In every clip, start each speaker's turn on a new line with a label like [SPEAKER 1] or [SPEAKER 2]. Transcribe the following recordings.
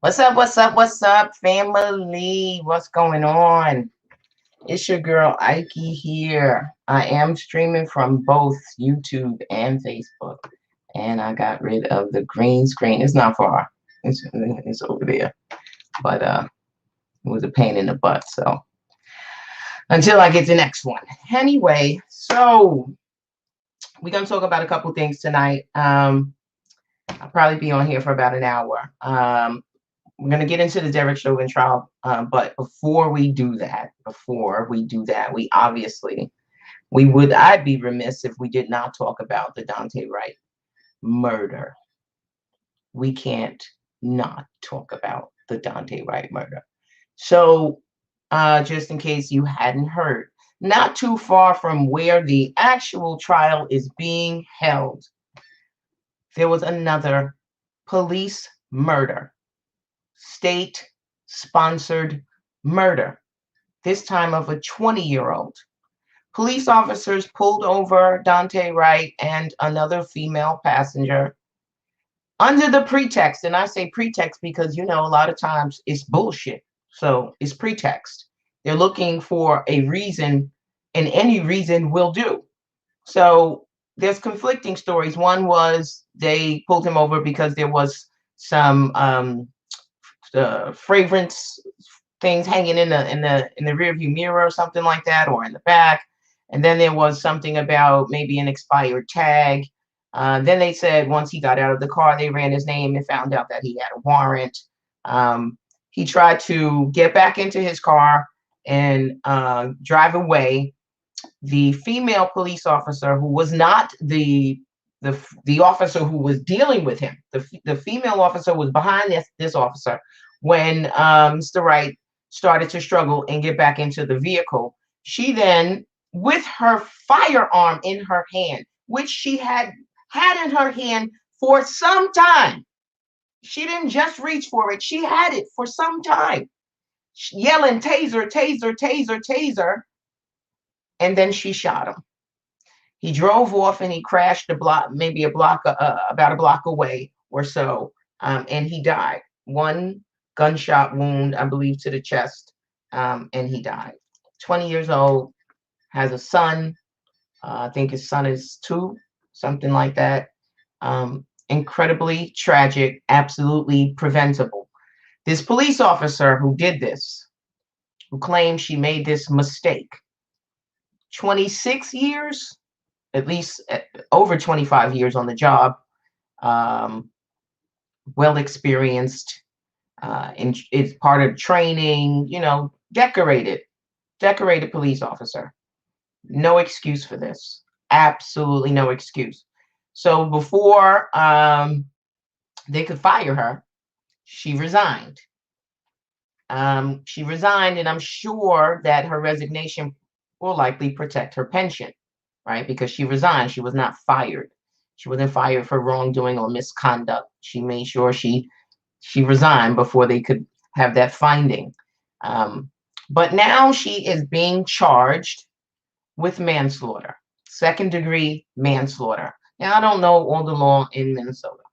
[SPEAKER 1] What's up? What's up? What's up, family? What's going on? It's your girl Ike here. I am streaming from both YouTube and Facebook, and I got rid of the green screen. It's not far. It's over there, but it was a pain in the butt. So until I get the next one. Anyway, so we're gonna talk about a couple things tonight. I'll probably be on here for about an hour. We're going to get into the Derek Chauvin trial, but before we do that, I'd be remiss if we did not talk about the Daunte Wright murder. We can't not talk about the Daunte Wright murder. So, just in case you hadn't heard, not too far from where the actual trial is being held, there was another police murder. State-sponsored murder, this time of a 20-year-old. Police officers pulled over Daunte Wright and another female passenger under the pretext, and I say pretext because, a lot of times it's bullshit. So it's pretext. They're looking for a reason, and any reason will do. So there's conflicting stories. One was they pulled him over because there was some fragrance things hanging in the rear view mirror or something like that, or in the back. And then there was something about maybe an expired tag. Then they said once he got out of the car, they ran his name and found out that he had a warrant. He tried to get back into his car and drive away. The female police officer, who was not the officer who was dealing with him, the female officer was behind this officer when Mr. Wright started to struggle and get back into the vehicle. She then, with her firearm in her hand, which she had in her hand for some time, she didn't just reach for it, she had it for some time, yelling, taser, taser, taser, taser, and then she shot him. He drove off and he crashed about a block away or so, and he died. One gunshot wound, I believe, to the chest, and he died. 20 years old, has a son. I think his son is 2, something like that. Incredibly tragic, absolutely preventable. This police officer who did this, who claimed she made this mistake, 26 years, at least over 25 years on the job, well experienced, and it's part of training, decorated police officer. No excuse for this. Absolutely no excuse. So before they could fire her, she resigned. And I'm sure that her resignation will likely protect her pension, right? Because she resigned. She was not fired. She wasn't fired for wrongdoing or misconduct. She made sure she resigned before they could have that finding. But now she is being charged with manslaughter, second-degree manslaughter. Now, I don't know all the law in Minnesota,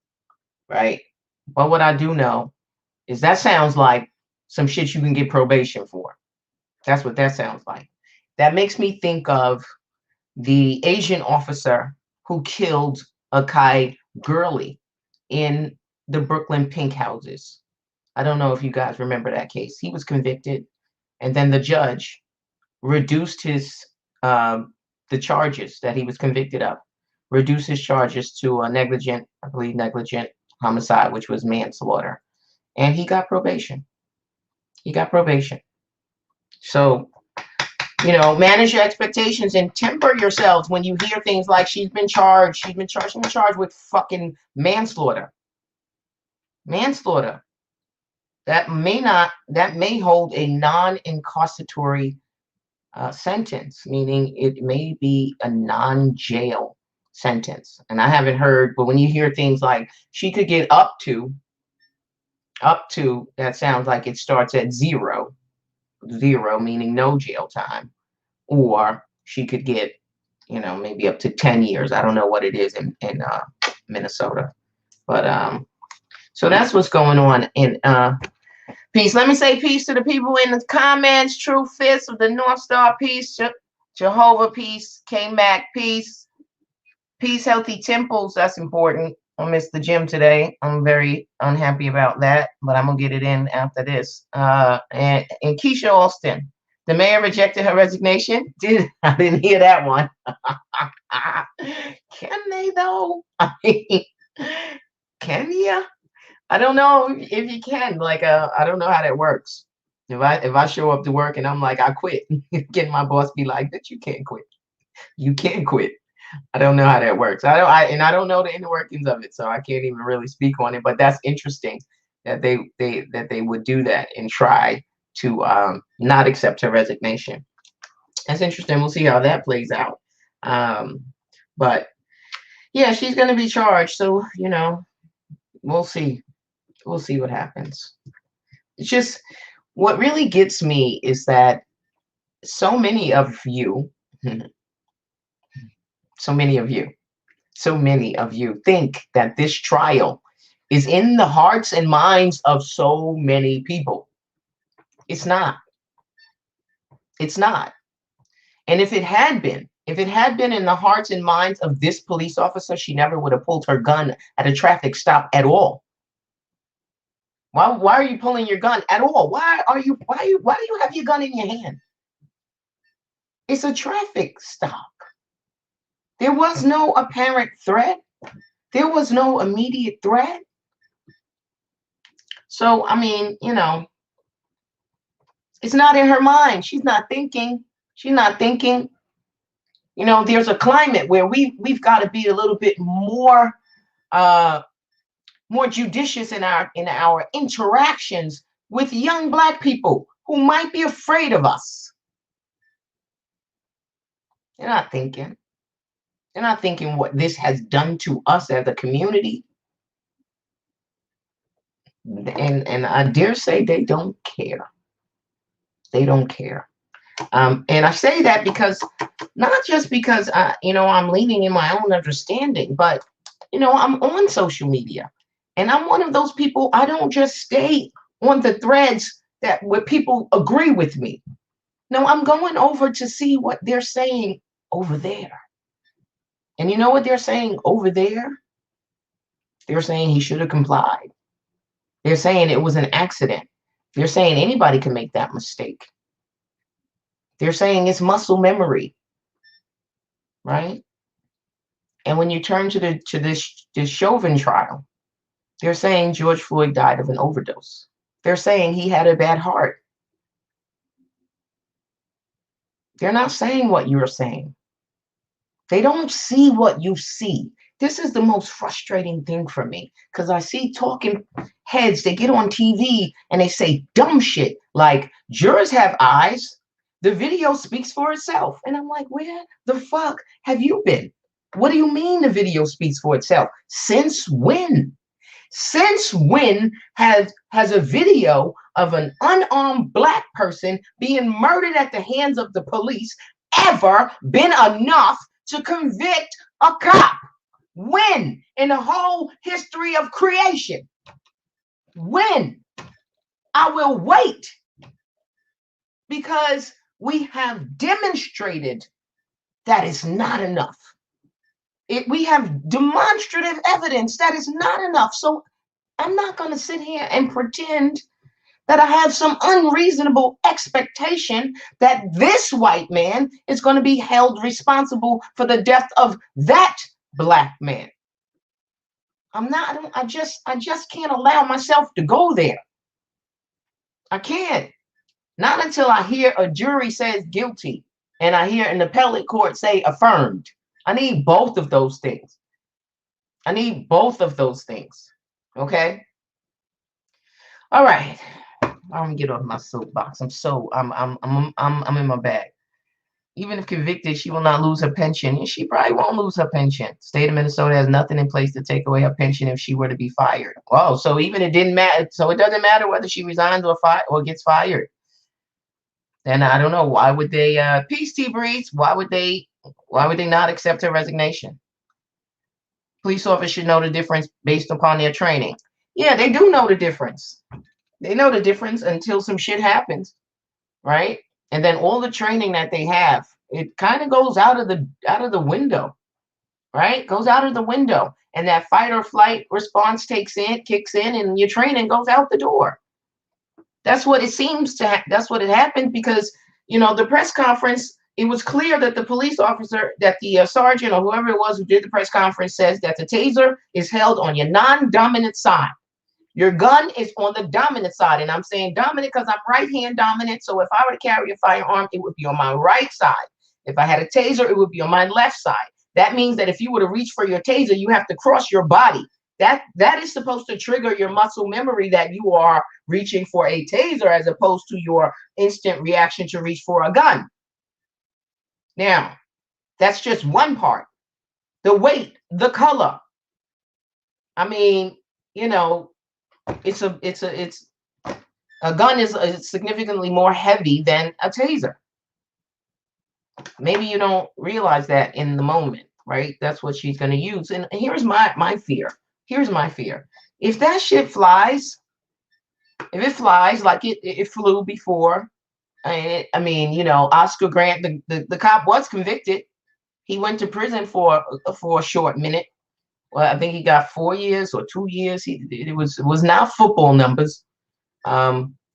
[SPEAKER 1] right? But what I do know is that sounds like some shit you can get probation for. That's what that sounds like. That makes me think of the Asian officer who killed Akai Gurley in the Brooklyn Pink Houses. I don't know if you guys remember that case. He was convicted, and then the judge reduced his the charges that he was convicted of, reduced his charges to a negligent homicide, which was manslaughter, and he got probation. So, manage your expectations and temper yourselves when you hear things like she's been charged with fucking manslaughter. That may hold a non-incarceratory sentence, meaning it may be a non-jail sentence. And I haven't heard, but when you hear things like she could get up to, that sounds like it starts at zero, meaning no jail time, or she could get, maybe up to 10 years. I don't know what it is in Minnesota, but So that's what's going on in peace. Let me say peace to the people in the comments. True Fist of the North Star, peace. Jehovah, peace. K-Mac, peace. Peace, Healthy Temples. That's important. I missed the gym today. I'm very unhappy about that, but I'm gonna get it in after this. And Keisha Austin, the mayor rejected her resignation. I didn't hear that one. Can they though? I mean, can you? I don't know if you can. Like, I don't know how that works. If I show up to work and I'm like, I quit, can my boss be like, that you can't quit? You can't quit. I don't know how that works. I don't know the inner workings of it, so I can't even really speak on it. But that's interesting that they would do that and try to not accept her resignation. That's interesting. We'll see how that plays out. But yeah, she's going to be charged. So we'll see. We'll see what happens. It's just what really gets me is that so many of you. So many of you think that this trial is in the hearts and minds of so many people. It's not. It's not. And if it had been in the hearts and minds of this police officer, she never would have pulled her gun at a traffic stop at all. Why are you pulling your gun at all? Why do you have your gun in your hand? It's a traffic stop. There was no apparent threat. There was no immediate threat. So, I mean, it's not in her mind. She's not thinking. She's not thinking. There's a climate where we've got to be a little bit more judicious in our interactions with young Black people who might be afraid of us. They're not thinking. They're not thinking what this has done to us as a community. And I dare say they don't care. They don't care. And I say that because, not just because, I'm leaning in my own understanding, but, I'm on social media. And I'm one of those people, I don't just stay on the threads where people agree with me. No, I'm going over to see what they're saying over there. And you know what they're saying over there? They're saying he should have complied. They're saying it was an accident. They're saying anybody can make that mistake. They're saying it's muscle memory, right? And when you turn to this Chauvin trial, they're saying George Floyd died of an overdose. They're saying he had a bad heart. They're not saying what you're saying. They don't see what you see. This is the most frustrating thing for me, because I see talking heads, they get on TV and they say dumb shit like, jurors have eyes. The video speaks for itself. And I'm like, where the fuck have you been? What do you mean the video speaks for itself? Since when? Since when has a video of an unarmed Black person being murdered at the hands of the police ever been enough to convict a cop? When? In the whole history of creation? When? I will wait, because we have demonstrated that is not enough. We have demonstrative evidence that is not enough. So I'm not going to sit here and pretend that I have some unreasonable expectation that this white man is going to be held responsible for the death of that Black man. I just can't allow myself to go there. I can't. Not until I hear a jury says guilty and I hear an appellate court say affirmed. I need both of those things. I need both of those things. Okay? All right. I'm gonna get off my soapbox. I'm in my bag. Even if convicted, she will not lose her pension. And she probably won't lose her pension. State of Minnesota has nothing in place to take away her pension if she were to be fired. Oh, so even it didn't matter. So it doesn't matter whether she resigns or gets fired. Then I don't know. Why would they peace tea breeze? Why would they not accept her resignation? Police officers should know the difference based upon their training. Yeah, they do know the difference. They know the difference until some shit happens, right? And then all the training that they have, it kind of goes out of the window, right? Goes out of the window, and that fight or flight response kicks in, and your training goes out the door. That's what it seems to. That's what it happened because the press conference. It was clear that the police officer, that the sergeant or whoever it was who did the press conference, says that the taser is held on your non-dominant side. Your gun is on the dominant side, and I'm saying dominant because I'm right-hand dominant. So if I were to carry a firearm, it would be on my right side. If I had a taser, it would be on my left side. That means that if you were to reach for your taser, you have to cross your body. That is supposed to trigger your muscle memory that you are reaching for a taser as opposed to your instant reaction to reach for a gun. Now, that's just one part. The weight, the color. I mean, it's a gun is significantly more heavy than a taser. Maybe you don't realize that in the moment, right? That's what she's going to use. And here's my fear. Here's my fear. If that shit flies, if it flies like it flew before, I mean, Oscar Grant, the cop was convicted. He went to prison for a short minute. Well, I think he got 4 years or 2 years. It was not football numbers.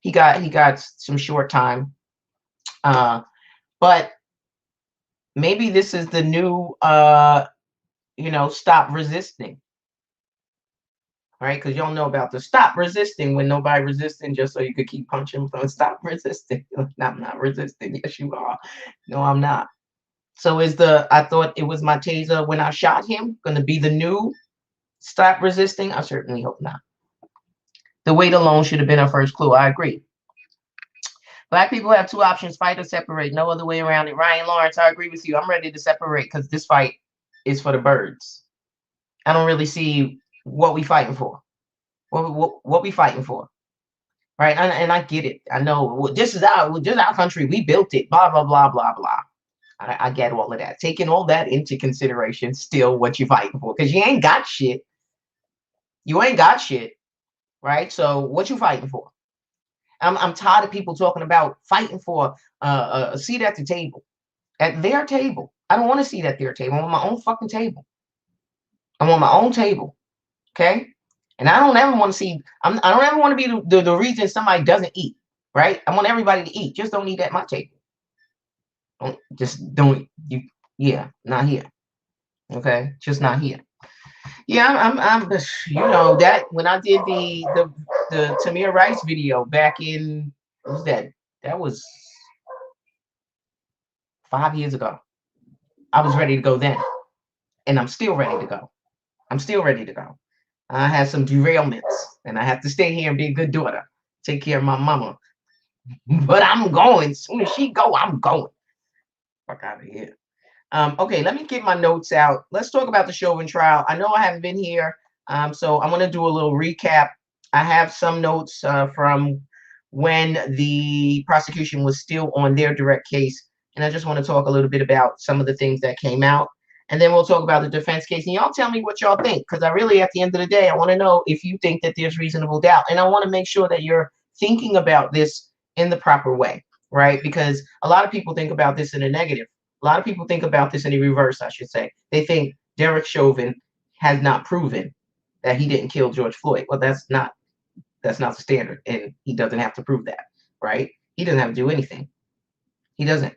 [SPEAKER 1] He got some short time. But maybe this is the new stop resisting. Right? Because y'all know about the stop resisting when nobody resisting, just so you could keep punching. So stop resisting. I'm not resisting. Yes, you are. No, I'm not. So I thought it was my taser when I shot him going to be the new stop resisting? I certainly hope not. The weight alone should have been our first clue. I agree. Black people have two options: fight or separate. No other way around it. Ryan Lawrence, I agree with you. I'm ready to separate because this fight is for the birds. I don't really see what we fighting for. What we fighting for, right? And I get it. I know this is our country. We built it. Blah blah blah blah blah. I get all of that. Taking all that into consideration, still what you fighting for? Because you ain't got shit. You ain't got shit, right? So what you fighting for? I'm tired of people talking about fighting for a seat at the table, at their table. I don't want a seat at their table. I want my own fucking table. I want my own table, okay? And I don't ever want to see. I don't ever want to be the reason somebody doesn't eat, right? I want everybody to eat. Just don't eat at my table. Yeah, not here. Okay, just not here. Yeah, I'm that when I did the Tamir Rice video back in, what was that? That was 5 years ago. I was ready to go then, and I'm still ready to go. I'm still ready to go. I had some derailments, and I have to stay here and be a good daughter, take care of my mama. But I'm going. As soon as she go, I'm going. Fuck out of here. Okay, let me get my notes out. Let's talk about the Chauvin trial. I know I haven't been here, so I'm going to do a little recap. I have some notes from when the prosecution was still on their direct case, and I just want to talk a little bit about some of the things that came out, and then we'll talk about the defense case. And y'all tell me what y'all think, because I really, at the end of the day, I want to know if you think that there's reasonable doubt, and I want to make sure that you're thinking about this in the proper way, right? Because a lot of people think about this in a negative. A lot of people think about this in the reverse, I should say. They think Derek Chauvin has not proven that he didn't kill George Floyd. Well, that's not the standard, and he doesn't have to prove that, right? He doesn't have to do anything. He doesn't.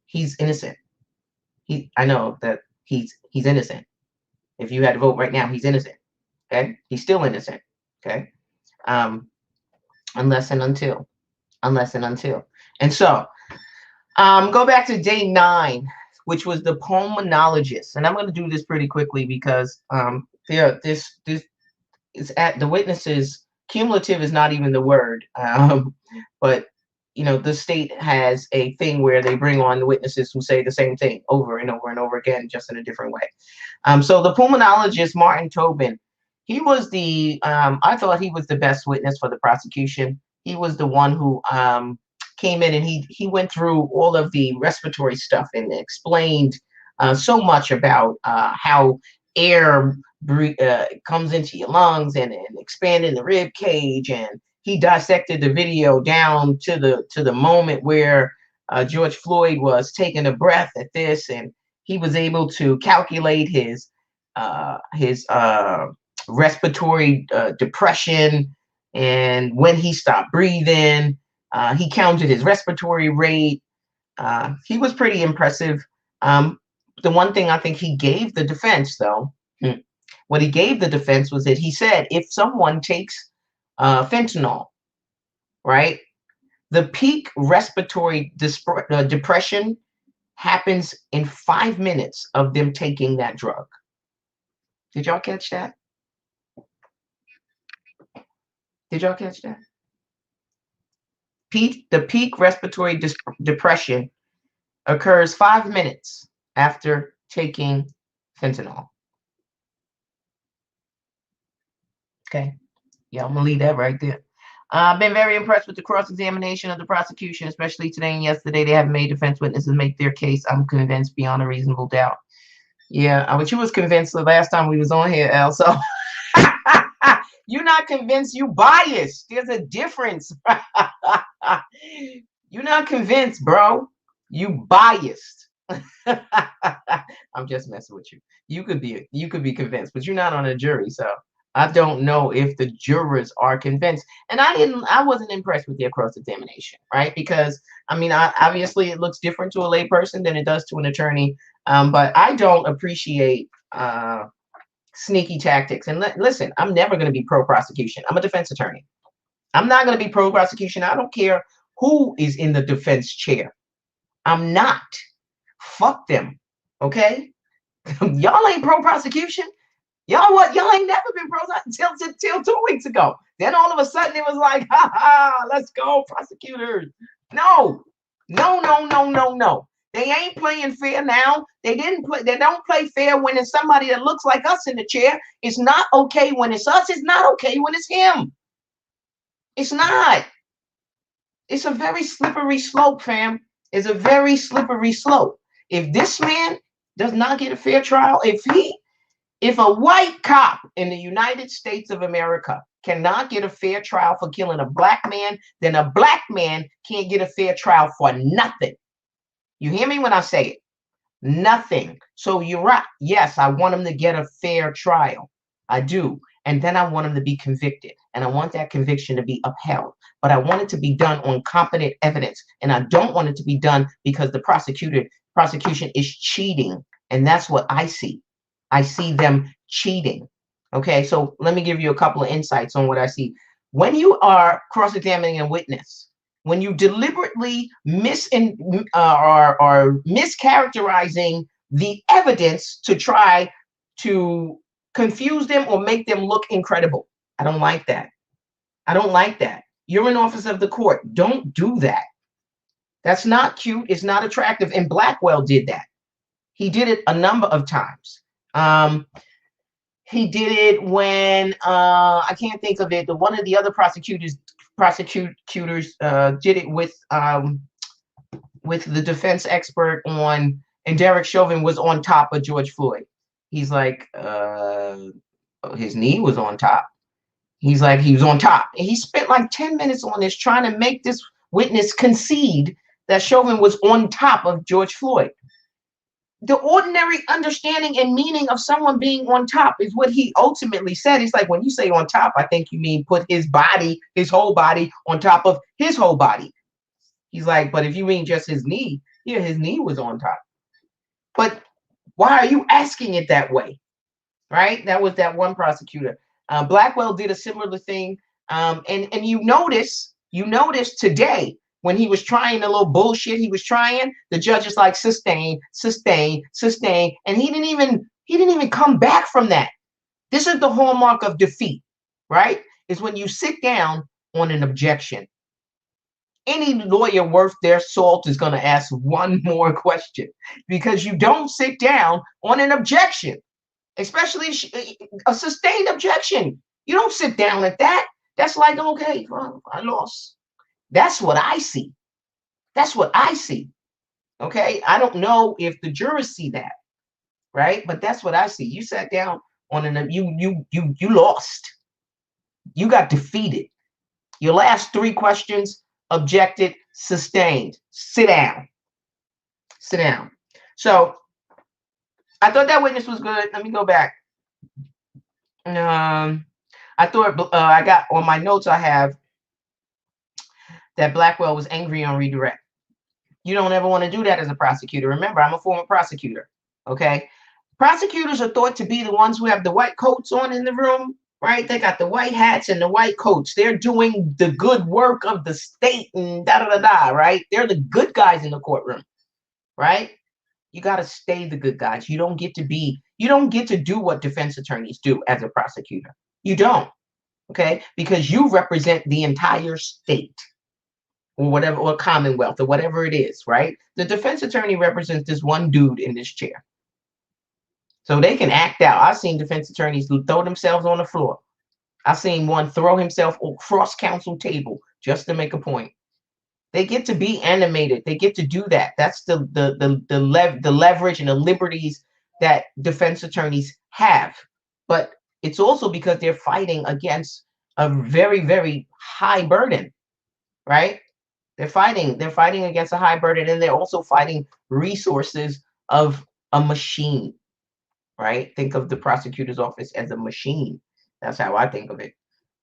[SPEAKER 1] He's innocent. I know that he's innocent. If you had to vote right now, he's innocent. Okay? He's still innocent. Okay? Unless and until. And so, go back to day 9, which was the pulmonologist, and I'm going to do this pretty quickly because this is at the witnesses. Cumulative is not even the word, but the state has a thing where they bring on the witnesses who say the same thing over and over and over again, just in a different way. So the pulmonologist Martin Tobin, he was I thought he was the best witness for the prosecution. He was the one who came in and he went through all of the respiratory stuff and explained so much about how air comes into your lungs and expanding the rib cage. And he dissected the video down to the moment where George Floyd was taking a breath at this, and he was able to calculate his respiratory depression, and when he stopped breathing, he counted his respiratory rate. He was pretty impressive. The one thing I think he gave the defense, though, what he gave the defense was that he said if someone takes fentanyl, right, the peak respiratory depression happens in 5 minutes of them taking that drug. Did y'all catch that? Did y'all catch that? The peak respiratory depression occurs 5 minutes after taking fentanyl. Okay. Yeah, I'm gonna leave that right there. I've been very impressed with the cross-examination of the prosecution, especially today and yesterday. They have made defense witnesses make their case. I'm convinced beyond a reasonable doubt. Yeah, but you was convinced the last time we was on here, Al. So you're not convinced, you biased. There's a difference. You're not convinced, bro. You biased. I'm just messing with you. You could be convinced, but you're not on a jury, so I don't know if the jurors are convinced. And I wasn't impressed with their cross-examination, right? Because I mean, obviously it looks different to a layperson than it does to an attorney. But I don't appreciate sneaky tactics. And listen, I'm never going to be pro-prosecution. I'm a defense attorney. I'm not going to be pro-prosecution. I don't care who is in the defense chair. I'm not. Fuck them. Okay? Y'all ain't pro-prosecution. Y'all what? Y'all ain't never been pro till 2 weeks ago. Then all of a sudden it was like, ha ha, let's go, prosecutors. No. They ain't playing fair now. They don't play fair when it's somebody that looks like us in the chair. It's not okay when it's us. It's not okay when it's him. It's not. It's a very slippery slope, fam. It's a very slippery slope. If this man does not get a fair trial, if a white cop in the United States of America cannot get a fair trial for killing a black man, then a black man can't get a fair trial for nothing. You hear me when I say it? Nothing. So you're right. Yes, I want him to get a fair trial. I do. And then I want him to be convicted. And I want that conviction to be upheld. But I want it to be done on competent evidence. And I don't want it to be done because the prosecution is cheating. And that's what I see. I see them cheating. Okay, so let me give you a couple of insights on what I see. When you are cross-examining a witness, when you deliberately are mischaracterizing the evidence to try to confuse them or make them look incredible, I don't like that. I don't like that. You're an officer of the court. Don't do that. That's not cute. It's not attractive. And Blackwell did that. He did it a number of times. He did it when I can't think of it. One of the other prosecutors did it with the defense expert on, and Derek Chauvin was on top of George Floyd. He's like, his knee was on top. He's like, he was on top. And he spent like 10 minutes on this trying to make this witness concede that Chauvin was on top of George Floyd. The ordinary understanding and meaning of someone being on top is what he ultimately said. He's like, when you say on top, I think you mean put his whole body on top of his whole body. He's like, but if you mean just his knee, yeah, his knee was on top. But why are you asking it that way? Right? That was that one prosecutor. Blackwell did a similar thing. And you notice today, when he was trying a little bullshit he was trying, the judge is like, sustain, and he didn't even come back from that. This is the hallmark of defeat, right? Is when you sit down on an objection. Any lawyer worth their salt is going to ask one more question, because you don't sit down on an objection, especially a sustained objection. You don't sit down at that. That's like, okay, well, I lost. That's what I see. That's what I see. Okay. I don't know if the jurors see that, right? But that's what I see. You sat down on an you lost. You got defeated. Your last 3 questions, objected, sustained. Sit down. Sit down. So I thought that witness was good. Let me go back. I thought I got on my notes. I have that Blackwell was angry on redirect. You don't ever want to do that as a prosecutor. Remember, I'm a former prosecutor. Okay, prosecutors are thought to be the ones who have the white coats on in the room, right? They got the white hats and the white coats. They're doing the good work of the state and da da da da, right? They're the good guys in the courtroom, right? You got to stay the good guys. You don't get to do what defense attorneys do as a prosecutor. You don't, okay? Because you represent the entire state or whatever, or commonwealth or whatever it is, right? The defense attorney represents this one dude in this chair. So they can act out. I've seen defense attorneys who throw themselves on the floor. I've seen one throw himself across counsel table just to make a point. They get to be animated. They get to do that. That's the leverage and the liberties that defense attorneys have. But it's also because they're fighting against a very, very high burden, right? They're fighting against a high burden, and they're also fighting resources of a machine, right? Think of the prosecutor's office as a machine. That's how I think of it.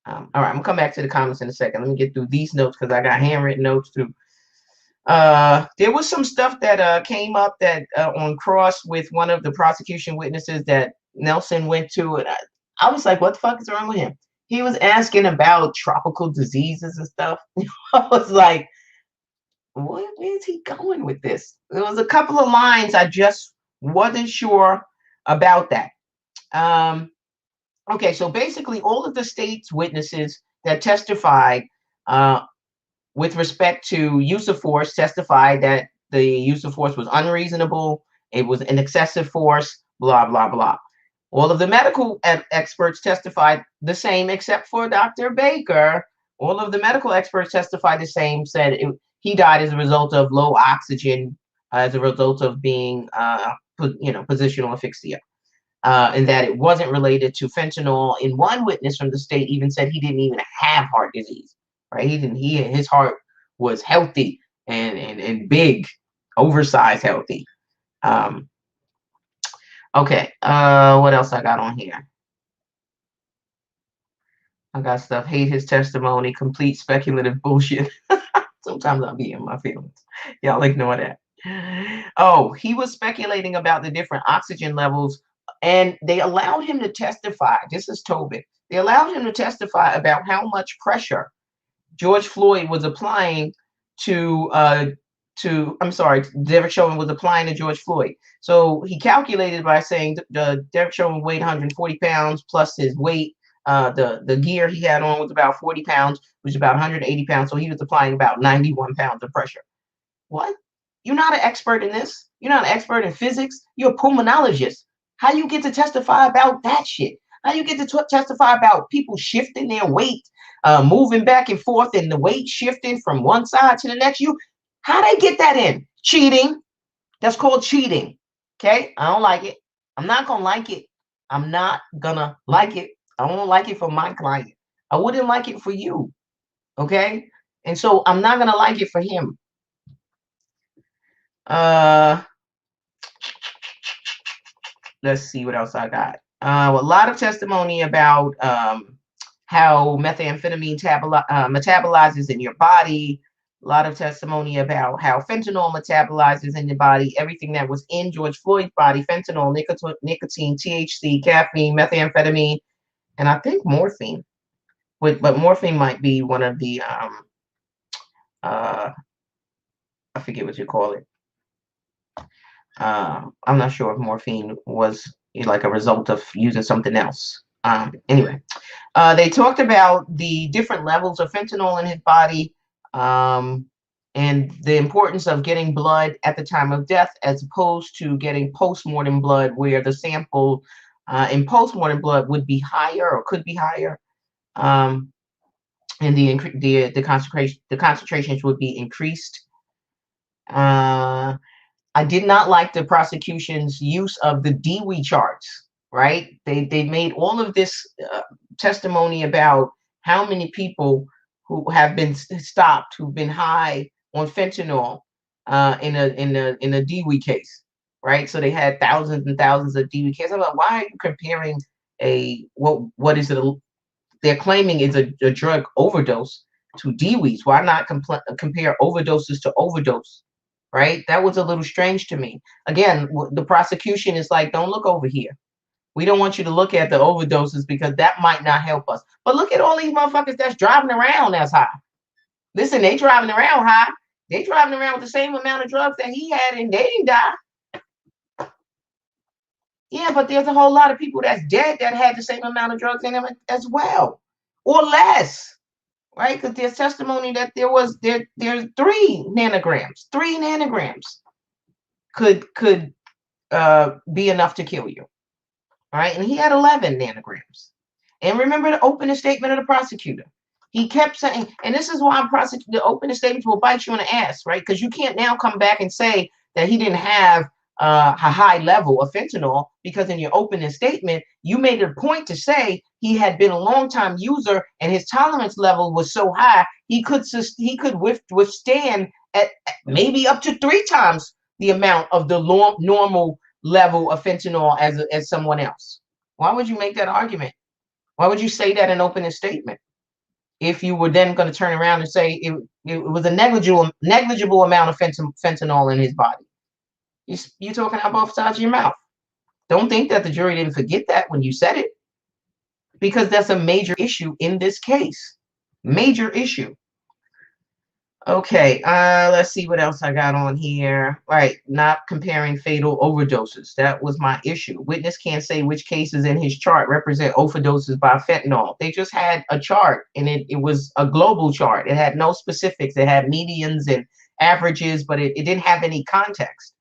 [SPEAKER 1] All right, I'm gonna come back to the comments in a second. Let me get through these notes because I got handwritten notes too. There was some stuff that came up that on cross with one of the prosecution witnesses that Nelson went to, and I was like, what the fuck is wrong with him? He was asking about tropical diseases and stuff. I was like, where is he going with this? There was a couple of lines I just wasn't sure about that. Okay, so basically all of the state's witnesses that testified with respect to use of force testified that the use of force was unreasonable, it was an excessive force, blah, blah, blah. All of the medical experts testified the same, except for Dr. Baker. All of the medical experts testified the same, said he died as a result of low oxygen, as a result of being, positional asphyxia. And that it wasn't related to fentanyl. And one witness from the state even said he didn't even have heart disease, right? His heart was healthy and big, oversized healthy. Okay, what else I got on here? I got stuff, hate his testimony, complete speculative bullshit. Sometimes I'll be in my feelings. Y'all ignore that. Oh, he was speculating about the different oxygen levels, and they allowed him to testify. This is Tobin. They allowed him to testify about how much pressure George Floyd was applying Derek Chauvin was applying to George Floyd. So he calculated by saying Derek Chauvin weighed 140 pounds plus his weight. The gear he had on was about 40 pounds, which is about 180 pounds. So he was applying about 91 pounds of pressure. What? You're not an expert in this. You're not an expert in physics. You're a pulmonologist. How you get to testify about that shit? How you get to testify about people shifting their weight, moving back and forth, and the weight shifting from one side to the next? How they get that in? Cheating. That's called cheating. Okay? I don't like it. I'm not gonna like it. I'm not gonna like it. I won't like it for my client. I wouldn't like it for you. Okay? And so I'm not gonna like it for him. Let's see what else I got. A lot of testimony about how methamphetamine metabolizes in your body. A lot of testimony about how fentanyl metabolizes in your body. Everything that was in George Floyd's body: fentanyl, nicotine, THC, caffeine, methamphetamine, and I think morphine. But morphine might be one of the I forget what you call it. I'm not sure if morphine was like a result of using something else. Anyway, they talked about the different levels of fentanyl in his body, and the importance of getting blood at the time of death as opposed to getting post-mortem blood, where the sample in post-mortem blood would be higher or could be higher, and the concentrations would be increased. I did not like the prosecution's use of the Dewey charts. right? They made all of this testimony about how many people who have been stopped, who've been high on fentanyl in a Dewey case, right? So they had thousands and thousands of Dewey cases. I'm like, why are you comparing what is it? They're claiming is a drug overdose to Dewey's. Why not compare overdoses to overdose? Right? That was a little strange to me. Again, the prosecution is like, don't look over here. We don't want you to look at the overdoses because that might not help us. But look at all these motherfuckers that's driving around that's high. Listen, they driving around high. They driving around with the same amount of drugs that he had, and they didn't die. Yeah, but there's a whole lot of people that's dead that had the same amount of drugs in them as well, or less, right? Because there's testimony that there's 3 nanograms. 3 nanograms could be enough to kill you. All right, and he had 11 nanograms. And remember the opening statement of the prosecutor. He kept saying, and this is why the opening statements will bite you in the ass, right? Because you can't now come back and say that he didn't have a high level of fentanyl, because in your opening statement, you made a point to say he had been a long-time user and his tolerance level was so high, he could withstand at maybe up to 3 times the amount of the normal level of fentanyl as someone else. Why would you make that argument? Why would you say that in opening statement if you were then going to turn around and say it was a negligible amount of fentanyl in his body? You're talking out both sides of your mouth. Don't think that the jury didn't forget that when you said it, because that's a major issue in this case. Major issue. Okay, let's see what else I got on here. Right, not comparing fatal overdoses. That was my issue. Witness can't say which cases in his chart represent overdoses by fentanyl. They just had a chart, and it was a global chart. It had no specifics. It had medians and averages, but it didn't have any context.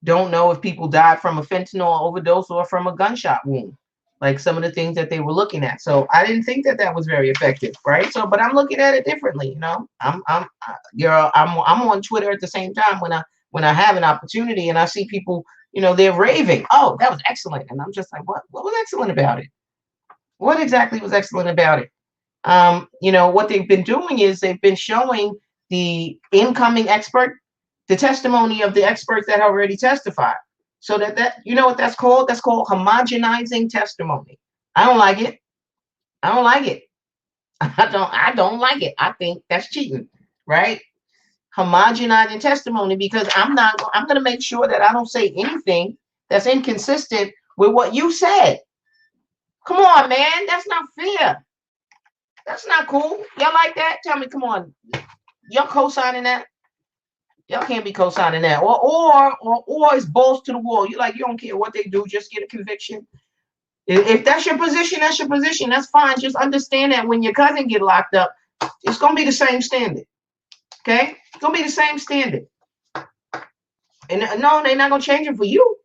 [SPEAKER 1] Don't know if people died from a fentanyl overdose or from a gunshot wound, like some of the things that they were looking at. So I didn't think that was very effective, right? So, but I'm looking at it differently, you know. I'm on Twitter at the same time when I have an opportunity and I see people, you know, they're raving. Oh, that was excellent, and I'm just like, what was excellent about it? What exactly was excellent about it? You know, what they've been doing is they've been showing the incoming expert, the testimony of the experts that already testified. So that you know what that's called? That's called homogenizing testimony. I don't like it. I don't like it. I don't like it. I think that's cheating, right? Homogenizing testimony, because I'm going to make sure that I don't say anything that's inconsistent with what you said. Come on, man. That's not fair. That's not cool. Y'all like that? Tell me, come on. Y'all co-signing that? Y'all can't be co-signing that. Or it's balls to the wall. You don't care what they do, just get a conviction. If that's your position, that's your position. That's fine. Just understand that when your cousin get locked up, it's gonna be the same standard. Okay? It's gonna be the same standard. And no, they're not gonna change it for you.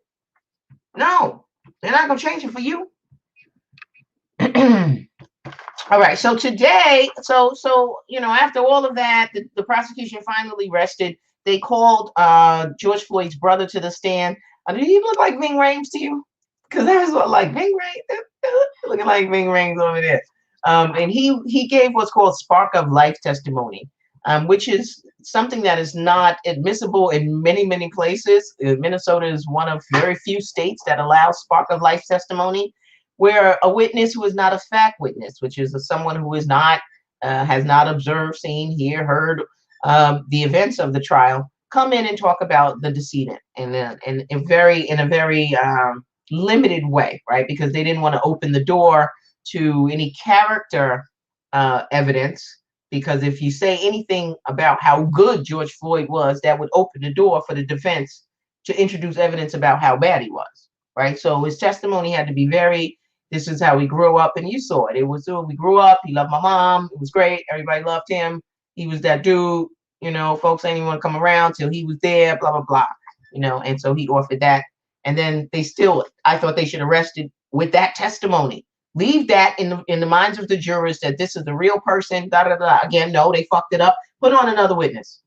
[SPEAKER 1] No, they're not gonna change it for you. All right, so today, so you know, after all of that, the prosecution finally rested. They called George Floyd's brother to the stand. Did he look like Ving Rhames to you? Because that was what, like Ving Rhames, looking like Ving Rhames over there. And he gave what's called spark of life testimony, which is something that is not admissible in many places. Minnesota is one of very few states that allows spark of life testimony, where a witness who is not a fact witness, which is someone who is not has not observed, seen, heard the events of the trial, come in and talk about the decedent in a very limited way, right? Because they didn't want to open the door to any character evidence. Because if you say anything about how good George Floyd was, that would open the door for the defense to introduce evidence about how bad he was, right? So his testimony had to be very, this is how we grew up, and you saw it. It was, we grew up, he loved my mom, it was great, everybody loved him, he was that dude, you know, folks ain't even want to come around till he was there, blah, blah, blah, you know, and so he offered that. And then they still, I thought they should arrest it with that testimony. Leave that in the minds of the jurors that this is the real person, da, da, da. Again, no, they fucked it up. Put on another witness.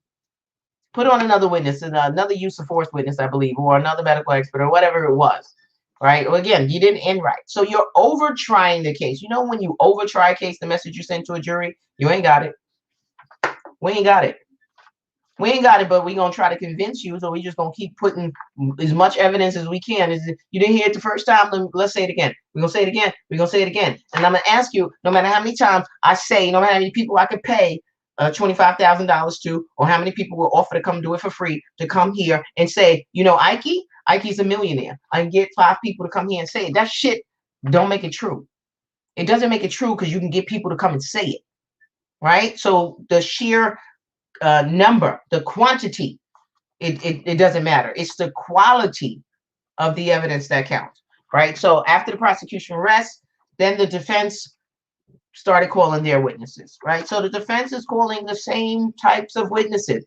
[SPEAKER 1] Put on another witness, and another use of force witness, I believe, or another medical expert, or whatever it was. right? Well, again, you didn't end right. So you're over trying the case. You know, when you over try a case, the message you send to a jury, you ain't got it. We ain't got it. We ain't got it, but we gonna try to convince you. So we just gonna keep putting as much evidence as we can. Is you didn't hear it the first time? Let's say it again. We're gonna say it again. We're gonna say it again. And I'm gonna ask you, no matter how many times I say, no matter how many people I could pay $25,000 to, or how many people will offer to come do it for free, to come here and say, you know, Ike's a millionaire. I can get 5 people to come here and say it. That shit don't make it true. It doesn't make it true because you can get people to come and say it, right? So the sheer number, the quantity, it doesn't matter. It's the quality of the evidence that counts, right? So after the prosecution rests, then the defense started calling their witnesses, right? So the defense is calling the same types of witnesses.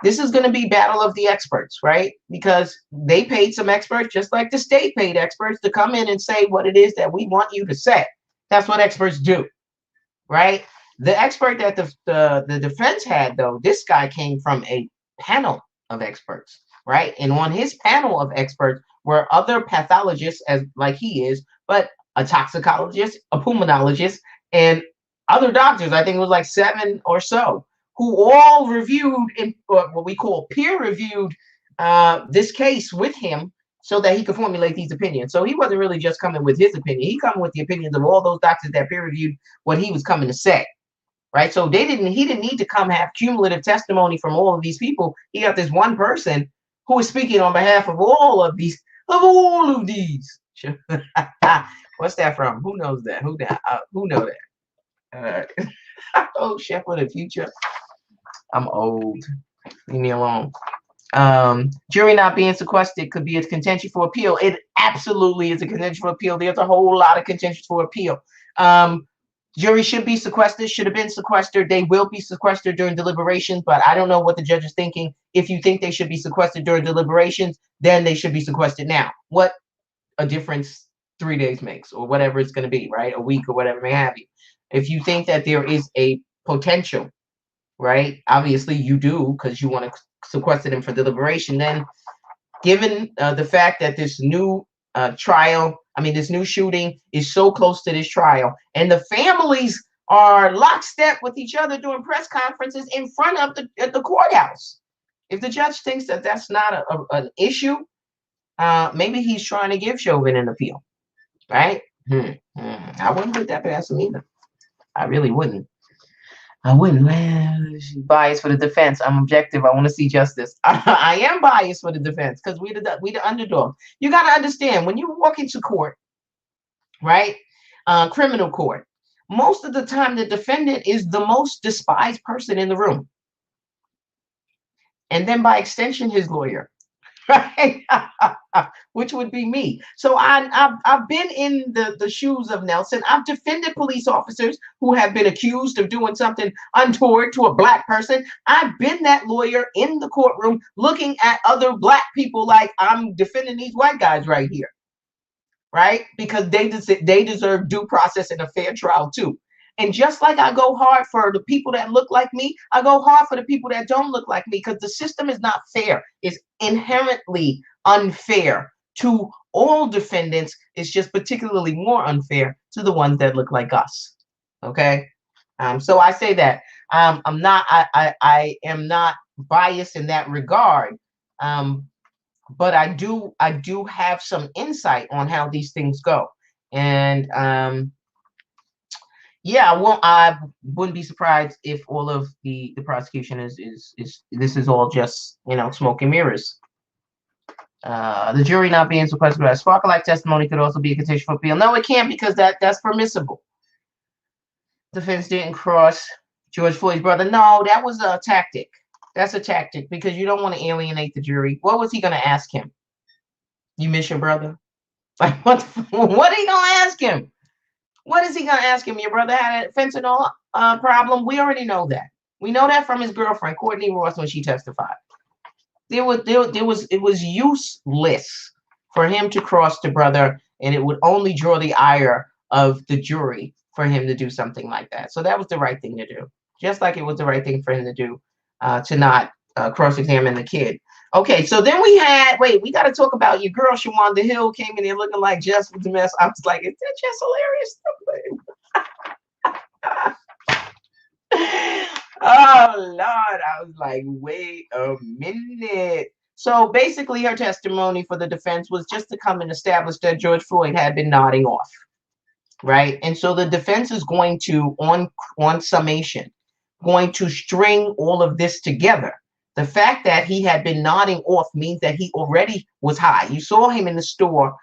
[SPEAKER 1] This is going to be battle of the experts, right? Because they paid some experts, just like the state paid experts, to come in and say what it is that we want you to say. That's what experts do, right? The expert that the defense had, though, this guy came from a panel of experts, right? And on his panel of experts were other pathologists, as like he is, but a toxicologist, a pulmonologist, and other doctors. I think it was like 7 or so, who all reviewed in what we call peer reviewed this case with him, so that he could formulate these opinions. So he wasn't really just coming with his opinion. He coming with the opinions of all those doctors that peer reviewed what he was coming to say. Right. So he didn't need to come have cumulative testimony from all of these people. He got this one person who is speaking on behalf of all of these. What's that from? Who knows that? Who know that? Oh, Chef of the Future. I'm old. Leave me alone. Jury not being sequestered could be a contention for appeal. It absolutely is a contention for appeal. There's a whole lot of contentions for appeal. Jury should be sequestered, should have been sequestered. They will be sequestered during deliberations, but I don't know what the judge is thinking. If you think they should be sequestered during deliberations, then they should be sequestered now. What a difference 3 days makes, or whatever it's going to be, right? A week or whatever may have you. If you think that there is a potential, right? Obviously you do, because you want to sequester them for deliberation. Then given the fact that this new this new shooting is so close to this trial, and the families are lockstep with each other doing press conferences in front of the courthouse. If the judge thinks that that's not an issue, maybe he's trying to give Chauvin an appeal, right? I wouldn't put that past him either. I really wouldn't. I wouldn't. Well, biased for the defense. I'm objective. I want to see justice. I am biased for the defense because we the underdog. You got to understand, when you walk into court, right? Criminal court, most of the time the defendant is the most despised person in the room, and then by extension his lawyer, right? Which would be me. So I've been in the shoes of Nelson. I've defended police officers who have been accused of doing something untoward to a black person. I've been that lawyer in the courtroom looking at other black people like I'm defending these white guys right here, right? Because they deserve due process and a fair trial too. And just like I go hard for the people that look like me, I go hard for the people that don't look like me, because the system is not fair. It's inherently unfair to all defendants. It's just particularly more unfair to the ones that look like us. Okay. So I say that I am not biased in that regard. But I do have some insight on how these things go. And yeah, I wouldn't be surprised if all of the prosecution is this is all just, smoke and mirrors. The jury not being sequestered by sparkle-like testimony could also be a contention for appeal. No, it can't, because that's permissible. Defense didn't cross George Floyd's brother. No, that was a tactic. That's a tactic, because you don't want to alienate the jury. What was he going to ask him? You miss your brother? Like, what are you going to ask him? What is he going to ask him? Your brother had a fentanyl problem? We already know that. We know that from his girlfriend, Courtney Ross, when she testified. It was useless for him to cross the brother, and it would only draw the ire of the jury for him to do something like that. So that was the right thing to do. Just like it was the right thing for him to do to not cross-examine the kid. Okay, so then we had, we got to talk about your girl, Shawanda Hill, came in there looking like Jess was a mess. I was like, is that just hilarious? Oh, Lord. I was like, wait a minute. So basically, her testimony for the defense was just to come and establish that George Floyd had been nodding off, right? And so the defense is going to, on summation, going to string all of this together. The fact that he had been nodding off means that he already was high. You saw him in the store.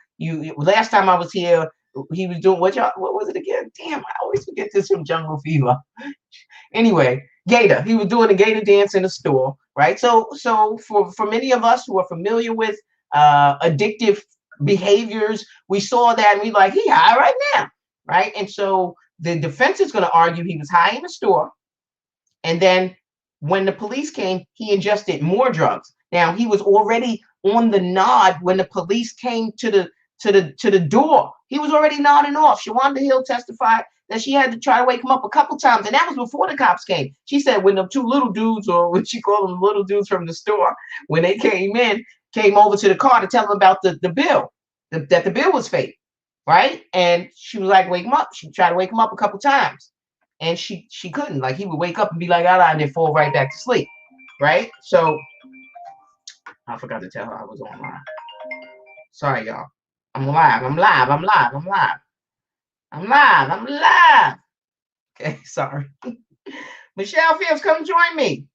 [SPEAKER 1] Last time I was here, he was doing what was it again? Damn, I always forget this from Jungle Fever. Anyway, Gator. He was doing a Gator dance in the store, right? So for many of us who are familiar with addictive behaviors, we saw that and we like, he high right now, right? And so the defense is going to argue he was high in the store, and then when the police came, he ingested more drugs. Now he was already on the nod when the police came to the door. He was already nodding off. Shawanda Hill testified that she had to try to wake him up a couple times, and that was before the cops came. She said when the two little dudes, or what she called them, little dudes from the store, when they came over to the car to tell them about the bill, that the bill was fake, right? And she was like, wake him up. She tried to wake him up a couple times. And she couldn't. Like, he would wake up and be like, and then fall right back to sleep, right? So I forgot to tell her I was on live. Sorry, y'all. I'm live. Okay, sorry. Michelle Fields, come join me.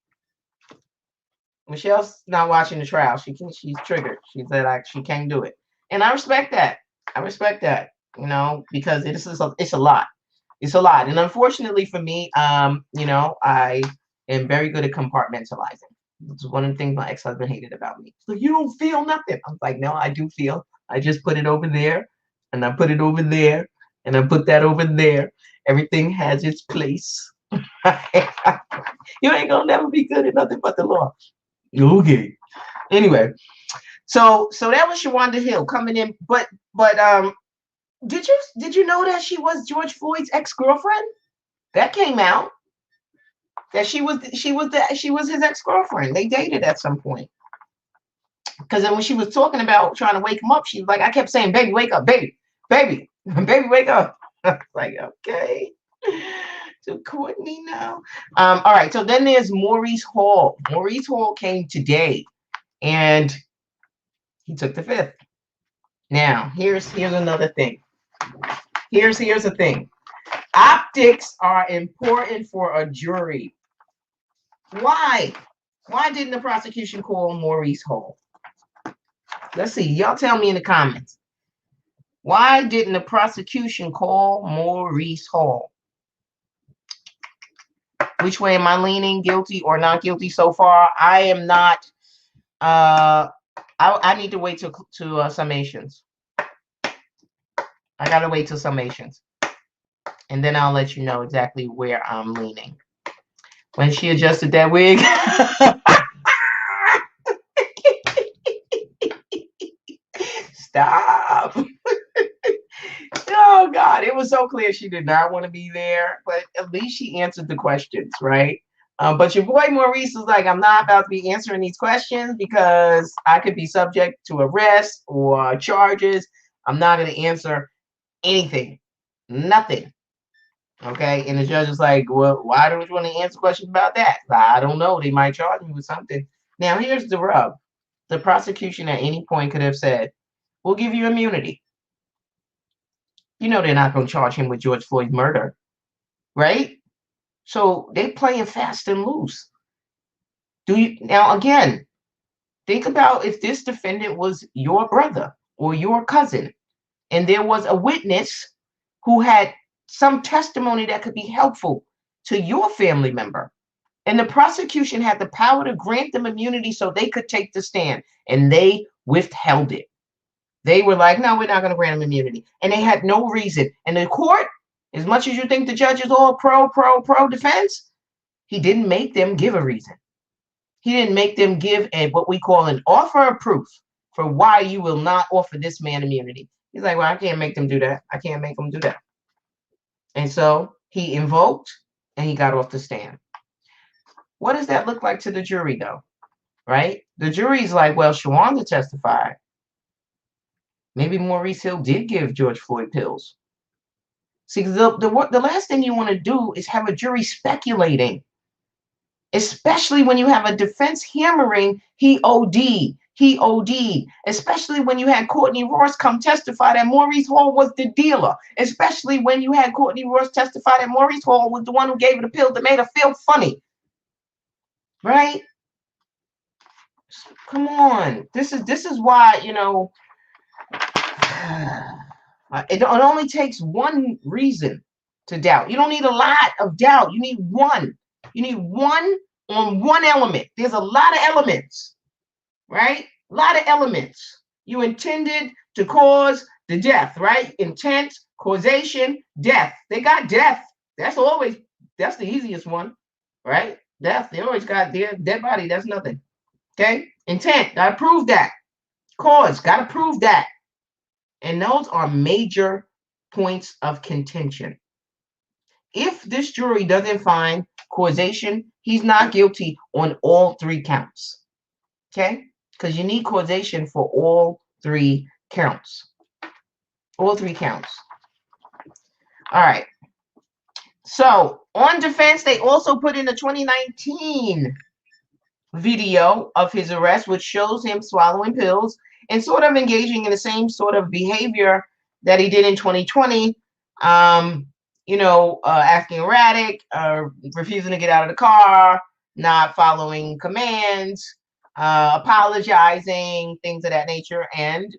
[SPEAKER 1] Michelle's not watching the trial. She's triggered. She said she can't do it, and I respect that. Because it's a lot. It's a lot. And unfortunately for me, I am very good at compartmentalizing. It's one of the things my ex-husband hated about me. So you don't feel nothing. I'm like, no, I do feel. I just put it over there, and I put it over there, and I put that over there. Everything has its place. You ain't gonna never be good at nothing but the law. Okay. Anyway, so that was Shawanda Hill coming in, but did you know that she was George Floyd's ex-girlfriend? That came out. That she was his ex-girlfriend. They dated at some point. Because then when she was talking about trying to wake him up, she was like, I kept saying, baby, wake up, baby, baby, baby, wake up. I was like, okay. So Courtney now. All right. So then there's Maurice Hall. Maurice Hall came today, and he took the fifth. Now, here's another thing. Here's the thing. Optics are important for a jury. Why? Why didn't the prosecution call Maurice Hall? Let's see. Y'all tell me in the comments. Why didn't the prosecution call Maurice Hall? Which way am I leaning? Guilty or not guilty so far? I am not. I need to wait to summations. I gotta wait till summations, and then I'll let you know exactly where I'm leaning. When she adjusted that wig. Stop. Oh God, it was so clear she did not want to be there, but at least she answered the questions, right? But your boy Maurice was like, I'm not about to be answering these questions because I could be subject to arrest or charges. I'm not going to answer anything, nothing. Okay, and the judge is like, well, why don't you want to answer questions about that? I don't know. They might charge me with something. Now, here's the rub. The prosecution at any point could have said, we'll give you immunity. You know they're not going to charge him with George Floyd's murder, right? So they're playing fast and loose. Now, again, think about if this defendant was your brother or your cousin, and there was a witness who had some testimony that could be helpful to your family member, and the prosecution had the power to grant them immunity so they could take the stand, and they withheld it. They were like, no, we're not going to grant him immunity. And they had no reason. And the court, as much as you think the judge is all pro defense, he didn't make them give a reason. He didn't make them give what we call an offer of proof for why you will not offer this man immunity. He's like, well, I can't make them do that. I can't make them do that. And so he invoked and he got off the stand. What does that look like to the jury, though? right? The jury's like, well, Shawanda testified. Maybe Maurice Hill did give George Floyd pills. See, the last thing you want to do is have a jury speculating, especially when you have a defense hammering he OD'd, especially when you had Courtney Ross come testify that Maurice Hall was the dealer, especially when you had Courtney Ross testify that Maurice Hall was the one who gave her the pill that made her feel funny, right? Come on, this is why, you know, it only takes one reason to doubt. You don't need a lot of doubt. You need one. You need one on one element. There's a lot of elements, right? A lot of elements. You intended to cause the death, right? Intent, causation, death. They got death. That's the easiest one, right? Death. They always got their dead body. That's nothing. Okay? Intent. Gotta prove that. Cause. Gotta prove that. And those are major points of contention. If this jury doesn't find causation, he's not guilty on all three counts. Okay? Because you need causation for all three counts. All three counts. All right. So on defense, they also put in a 2019 video of his arrest, which shows him swallowing pills and sort of engaging in the same sort of behavior that he did in 2020. Acting erratic, refusing to get out of the car, not following commands, apologizing, things of that nature, and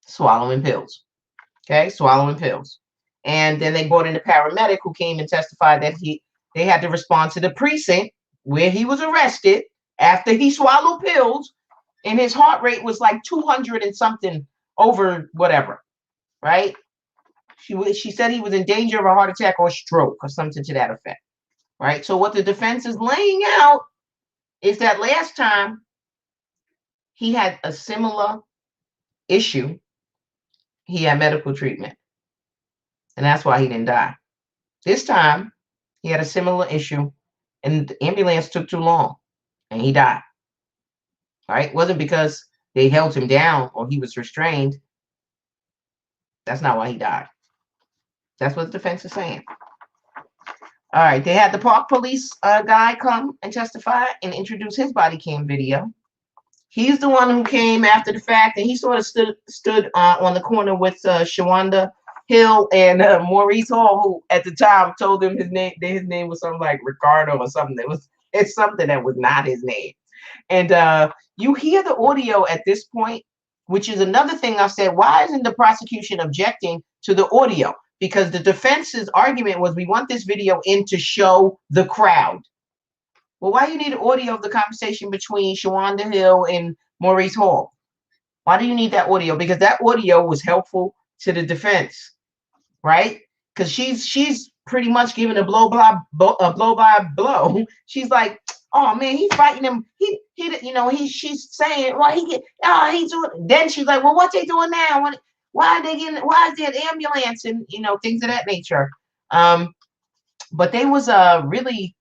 [SPEAKER 1] swallowing pills. Okay, swallowing pills. And then they brought in a paramedic who came and testified that they had to respond to the precinct where he was arrested after he swallowed pills, and his heart rate was like 200 and something over whatever, right? She said he was in danger of a heart attack or stroke or something to that effect, right? So what the defense is laying out is that last time he had a similar issue, he had medical treatment, and that's why he didn't die. This time, he had a similar issue, and the ambulance took too long, and he died. Right? It wasn't because they held him down or he was restrained. That's not why he died. That's what the defense is saying. All right, they had the Park Police guy come and testify and introduce his body cam video. He's the one who came after the fact, and he sort of stood on the corner with Shawanda Hill and Maurice Hall, who at the time told him his name was something like Ricardo or something. It's something that was not his name. And you hear the audio at this point, which is another thing I've said. Why isn't the prosecution objecting to the audio? Because the defense's argument was, we want this video in to show the crowd. Well, why do you need audio of the conversation between Shawanda Hill and Maurice Hall? Why do you need that audio? Because that audio was helpful to the defense, right? Because she's pretty much giving a blow by blow. She's like, oh man, he's fighting him. She's saying, well, he's doing. Then she's like, well, what they doing now? Why is there an ambulance and things of that nature? But they was really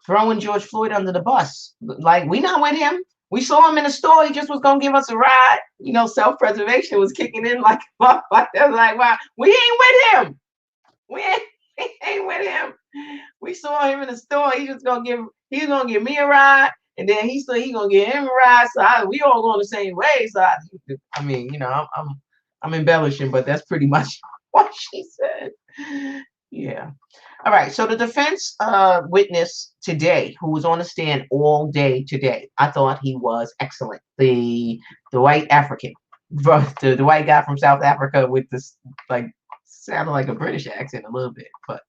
[SPEAKER 1] throwing George Floyd under the bus. Like, we not with him. We saw him in the store. He just was gonna give us a ride. Self-preservation was kicking in like wow, we ain't with him. We ain't with him. We saw him in the store. He's gonna give me a ride, and then he's gonna give him a ride. So we all going the same way. So I'm embellishing, but that's pretty much what she said. Yeah. All right. So the defense witness today, who was on the stand all day today, I thought he was excellent. The white African, the white guy from South Africa with this sounded like a British accent a little bit, but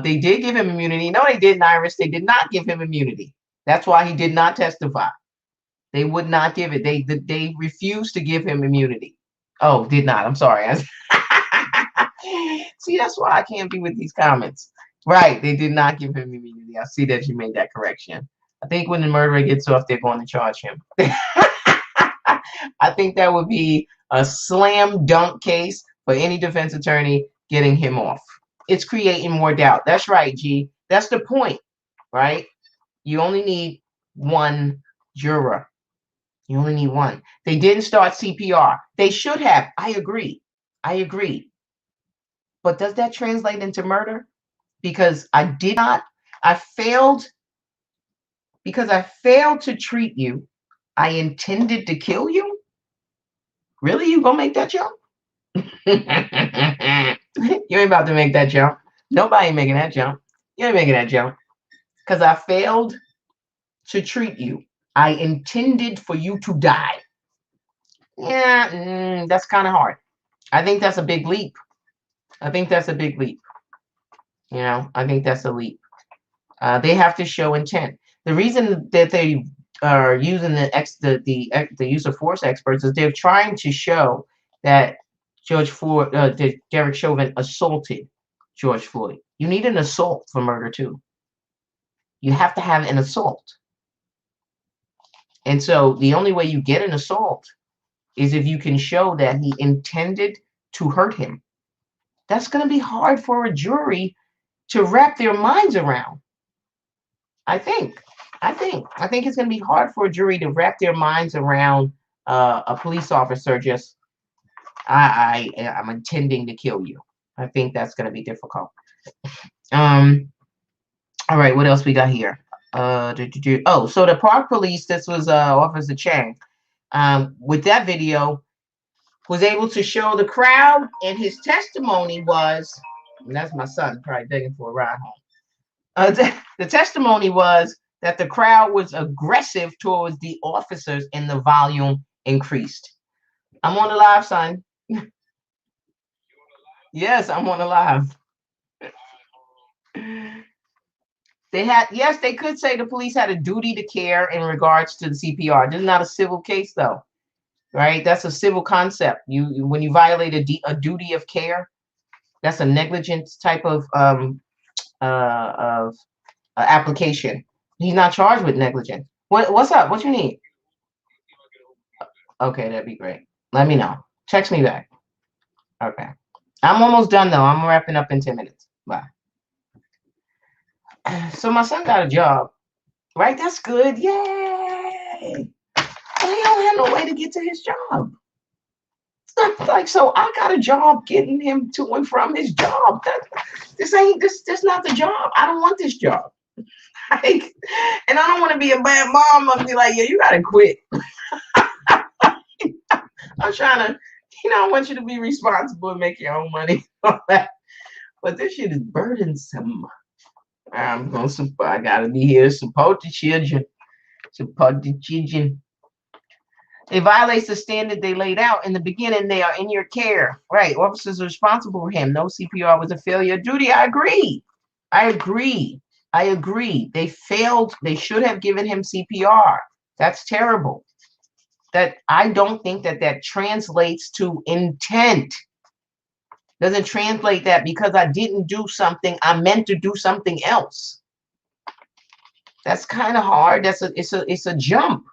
[SPEAKER 1] they did give him immunity. No, they didn't, Iris. They did not give him immunity. That's why he did not testify. They would not give it. They refused to give him immunity. Oh, did not. I'm sorry. See, that's why I can't be with these comments. Right. They did not give him immunity. I see that you made that correction. I think when the murderer gets off, they're going to charge him. I think that would be a slam dunk case for any defense attorney getting him off. It's creating more doubt. That's right, G. That's the point, right? You only need one juror. You only need one. They didn't start CPR. They should have. I agree. I agree. But does that translate into murder? Because I failed, because I failed to treat you. I intended to kill you? Really? You gonna make that jump? You ain't about to make that jump. Nobody ain't making that jump. You ain't making that jump. Because I failed to treat you. I intended for you to die. Yeah, that's kind of hard. I think that's a big leap. I think that's a big leap. I think that's a leap. They have to show intent. The reason that they are using the use of force experts is they're trying to show that that Derek Chauvin assaulted George Floyd. You need an assault for murder too. You have to have an assault. And so the only way you get an assault is if you can show that he intended to hurt him. That's going to be hard for a jury to wrap their minds around. I think it's going to be hard for a jury to wrap their minds around a police officer just, I'm intending to kill you. I think that's going to be difficult. All right, what else we got here? Oh, so the Park Police, this was Officer Chang, with that video, was able to show the crowd, and his testimony was, and that's my son probably begging for a ride home. The testimony was that the crowd was aggressive towards the officers and the volume increased. I'm on the live, son. Yes, I'm on the live. Yes, they could say the police had a duty to care in regards to the CPR. This is not a civil case, though, right? That's a civil concept. When you violate a duty of care, that's a negligence type of application. He's not charged with negligence. What's up? What you need? Okay, that'd be great. Let me know. Text me back. Okay. I'm almost done, though. I'm wrapping up in 10 minutes. Bye. So my son got a job, right? That's good. Yay! But he don't have no way to get to his job. It's not like, so I got a job getting him to and from his job. This not the job. I don't want this job. Like, and I don't want to be a bad mom and be like, yeah, you gotta quit. I'm trying to, I want you to be responsible and make your own money. But this shit is burdensome. I gotta be here, support the children. Support the children. It violates the standard they laid out in the beginning. They are in your care. Right. Officers are responsible for him. No CPR was a failure of duty. I agree. They failed. They should have given him CPR. That's terrible. I don't think that translates to intent. Doesn't translate that because I didn't do something, I meant to do something else. That's kind of hard. It's a jump.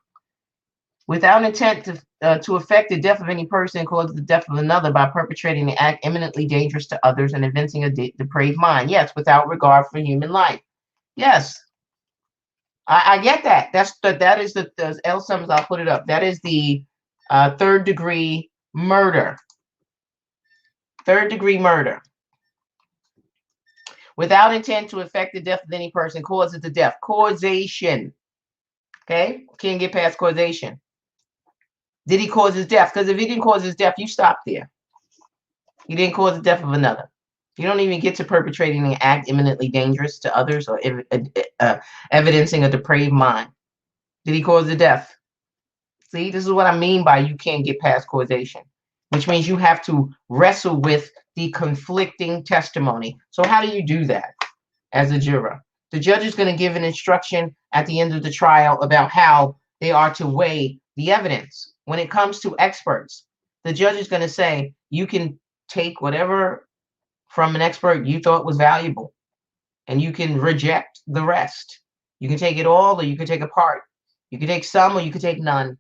[SPEAKER 1] Without intent to affect the death of any person, cause the death of another by perpetrating an act eminently dangerous to others and evincing a depraved mind. Yes, without regard for human life. Yes, I get that. That is the Al-Shabazz. I'll put it up. That is the third degree murder. Third degree murder. Without intent to affect the death of any person, causes the death. Causation. Okay? Can't get past causation. Did he cause his death? Because if he didn't cause his death, you stop there. He didn't cause the death of another. You don't even get to perpetrating an act eminently dangerous to others or evidencing a depraved mind. Did he cause the death? See, this is what I mean by you can't get past causation, which means you have to wrestle with the conflicting testimony. So how do you do that as a juror? The judge is going to give an instruction at the end of the trial about how they are to weigh the evidence. When it comes to experts, the judge is going to say, you can take whatever from an expert you thought was valuable, and you can reject the rest. You can take it all, or you can take a part. You can take some, or you can take none.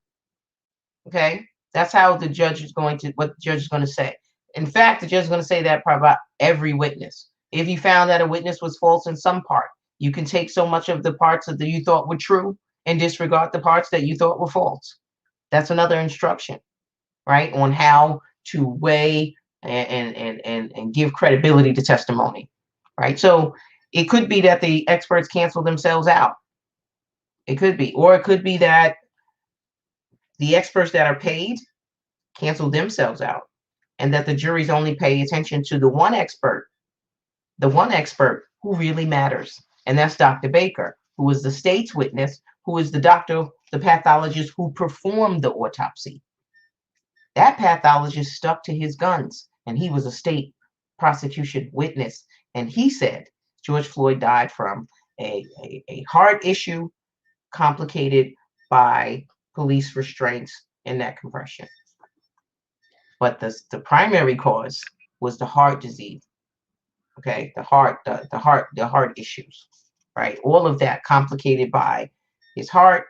[SPEAKER 1] Okay? That's how what the judge is going to say. In fact, the judge is going to say that about every witness. If you found that a witness was false in some part, you can take so much of the parts that you thought were true, and disregard the parts that you thought were false. That's another instruction, right, on how to weigh and give credibility to testimony, right? So it could be that the experts cancel themselves out. It could be, or it could be that the experts that are paid cancel themselves out, and that the juries only pay attention to the one expert who really matters, and that's Dr. Baker, who is the state's witness, who is the doctor, the pathologist who performed the autopsy. That pathologist stuck to his guns, and he was a state prosecution witness, and he said George Floyd died from a heart issue complicated by police restraints and neck compression. But the primary cause was the heart disease. Okay, the heart issues, right? All of that complicated by his heart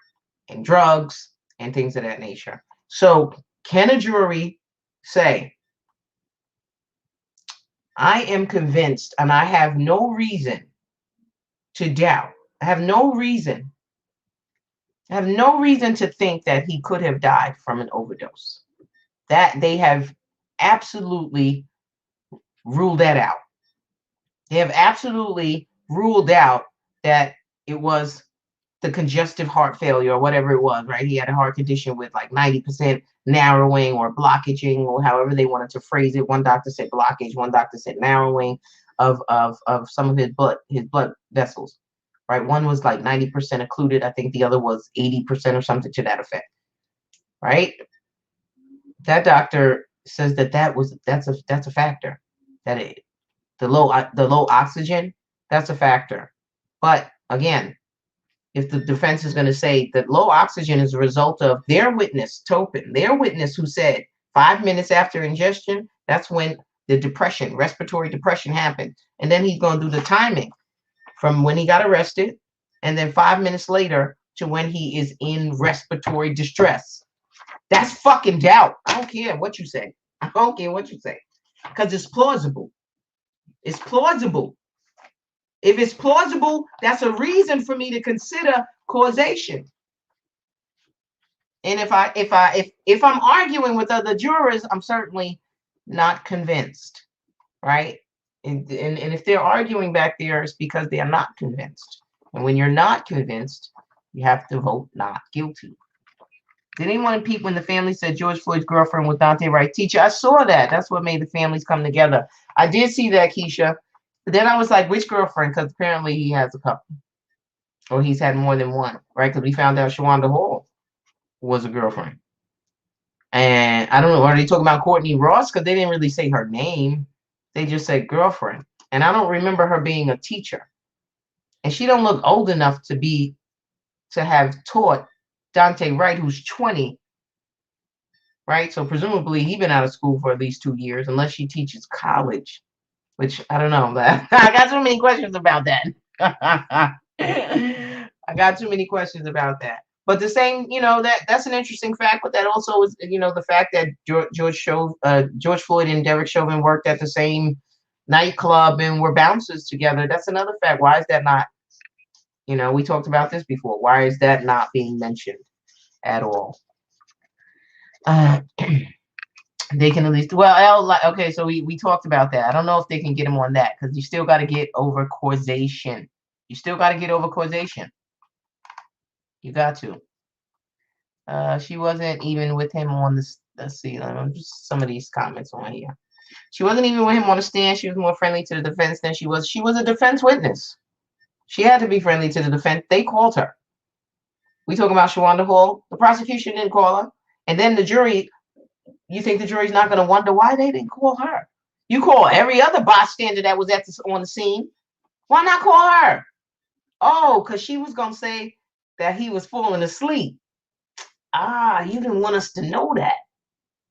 [SPEAKER 1] and drugs and things of that nature. So can a jury say, I am convinced and I have no reason to doubt, I have no reason to think that he could have died from an overdose? That they have absolutely ruled that out. They have absolutely ruled out that it was the congestive heart failure or whatever it was, right? He had a heart condition with like 90% narrowing or blockaging, or however they wanted to phrase it. One doctor said blockage, one doctor said narrowing of some of his blood vessels, right? One was like 90% occluded. I think the other was 80% or something to that effect, right? That doctor says that's a factor. That the low oxygen, that's a factor. But again, if the defense is going to say that low oxygen is a result of their witness, Tobin, their witness who said 5 minutes after ingestion, that's when the depression, respiratory depression happened. And then he's going to do the timing from when he got arrested and then 5 minutes later to when he is in respiratory distress. That's fucking doubt. I don't care what you say. I don't care what you say. Because it's plausible. It's plausible. If it's plausible, that's a reason for me to consider causation. And if I'm arguing with other jurors, I'm certainly not convinced, right? And if they're arguing back there, it's because they are not convinced. And when you're not convinced, you have to vote not guilty. Did anyone peep when the family said George Floyd's girlfriend was Dante Wright teacher? I saw that. That's what made the families come together. I did see that, Keisha. But then I was like, which girlfriend? Because apparently he has a couple. Or he's had more than one, right? Because we found out Chauvin Hall was a girlfriend. And I don't know, are they talking about Courtney Ross? Because they didn't really say her name. They just said girlfriend. And I don't remember her being a teacher. And she don't look old enough to have taught Dante Wright, who's 20, right? So presumably he's been out of school for at least 2 years, unless she teaches college, which I don't know. I got so many questions about that. I got too many questions about that. But the same, that's an interesting fact. But that also is, the fact that George Floyd and Derek Chauvin worked at the same nightclub and were bouncers together. That's another fact. Why is that not? We talked about this before. Why is that not being mentioned at all? They can at least, okay, so we talked about that. I don't know if they can get him on that, because you still got to get over causation. You still got to get over causation. You got to. She wasn't even with him on this. Let's see, some of these comments on here. She wasn't even with him on the stand. She was more friendly to the defense than she was. She was a defense witness. She had to be friendly to the defense. They called her. We talking about Shawanda Hall. The prosecution didn't call her. And then the jury, you think the jury's not going to wonder why they didn't call her? You call every other bystander that was on the scene. Why not call her? Oh, because she was going to say that he was falling asleep. You didn't want us to know that.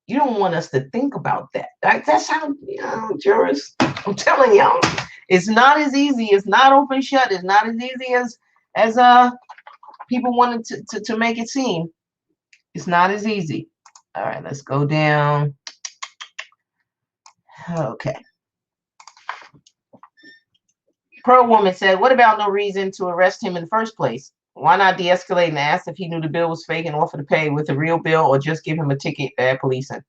[SPEAKER 1] You don't want us to think about that. That's how, jurors, I'm telling y'all, it's not as easy. It's not open shut. It's not as easy as people wanted to make it seem. It's not as easy. All right, let's go down. Okay. Pro woman said, what about no reason to arrest him in the first place? Why not de-escalate and ask if he knew the bill was fake and offer to pay with a real bill, or just give him a ticket at policing?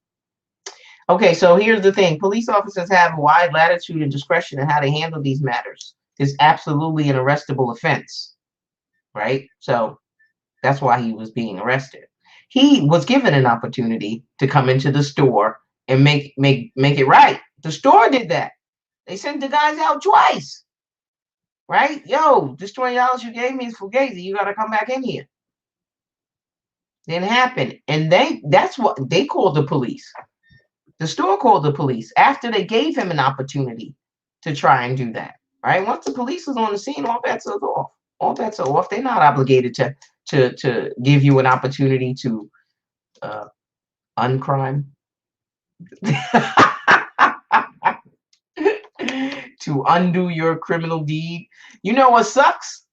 [SPEAKER 1] Okay, so here's the thing. Police officers have wide latitude and discretion in how they handle these matters. It's absolutely an arrestable offense, right? So that's why he was being arrested. He was given an opportunity to come into the store and make it right. The store did that. They sent the guys out twice, right? Yo, this $20 you gave me is fugazi. You got to come back in here. Didn't happen. And that's what they called the police. The store called the police after they gave him an opportunity to try and do that, right? Once the police was on the scene, all bets are off. All bets are off. They're not obligated to give you an opportunity to uncrime, to undo your criminal deed. You know what sucks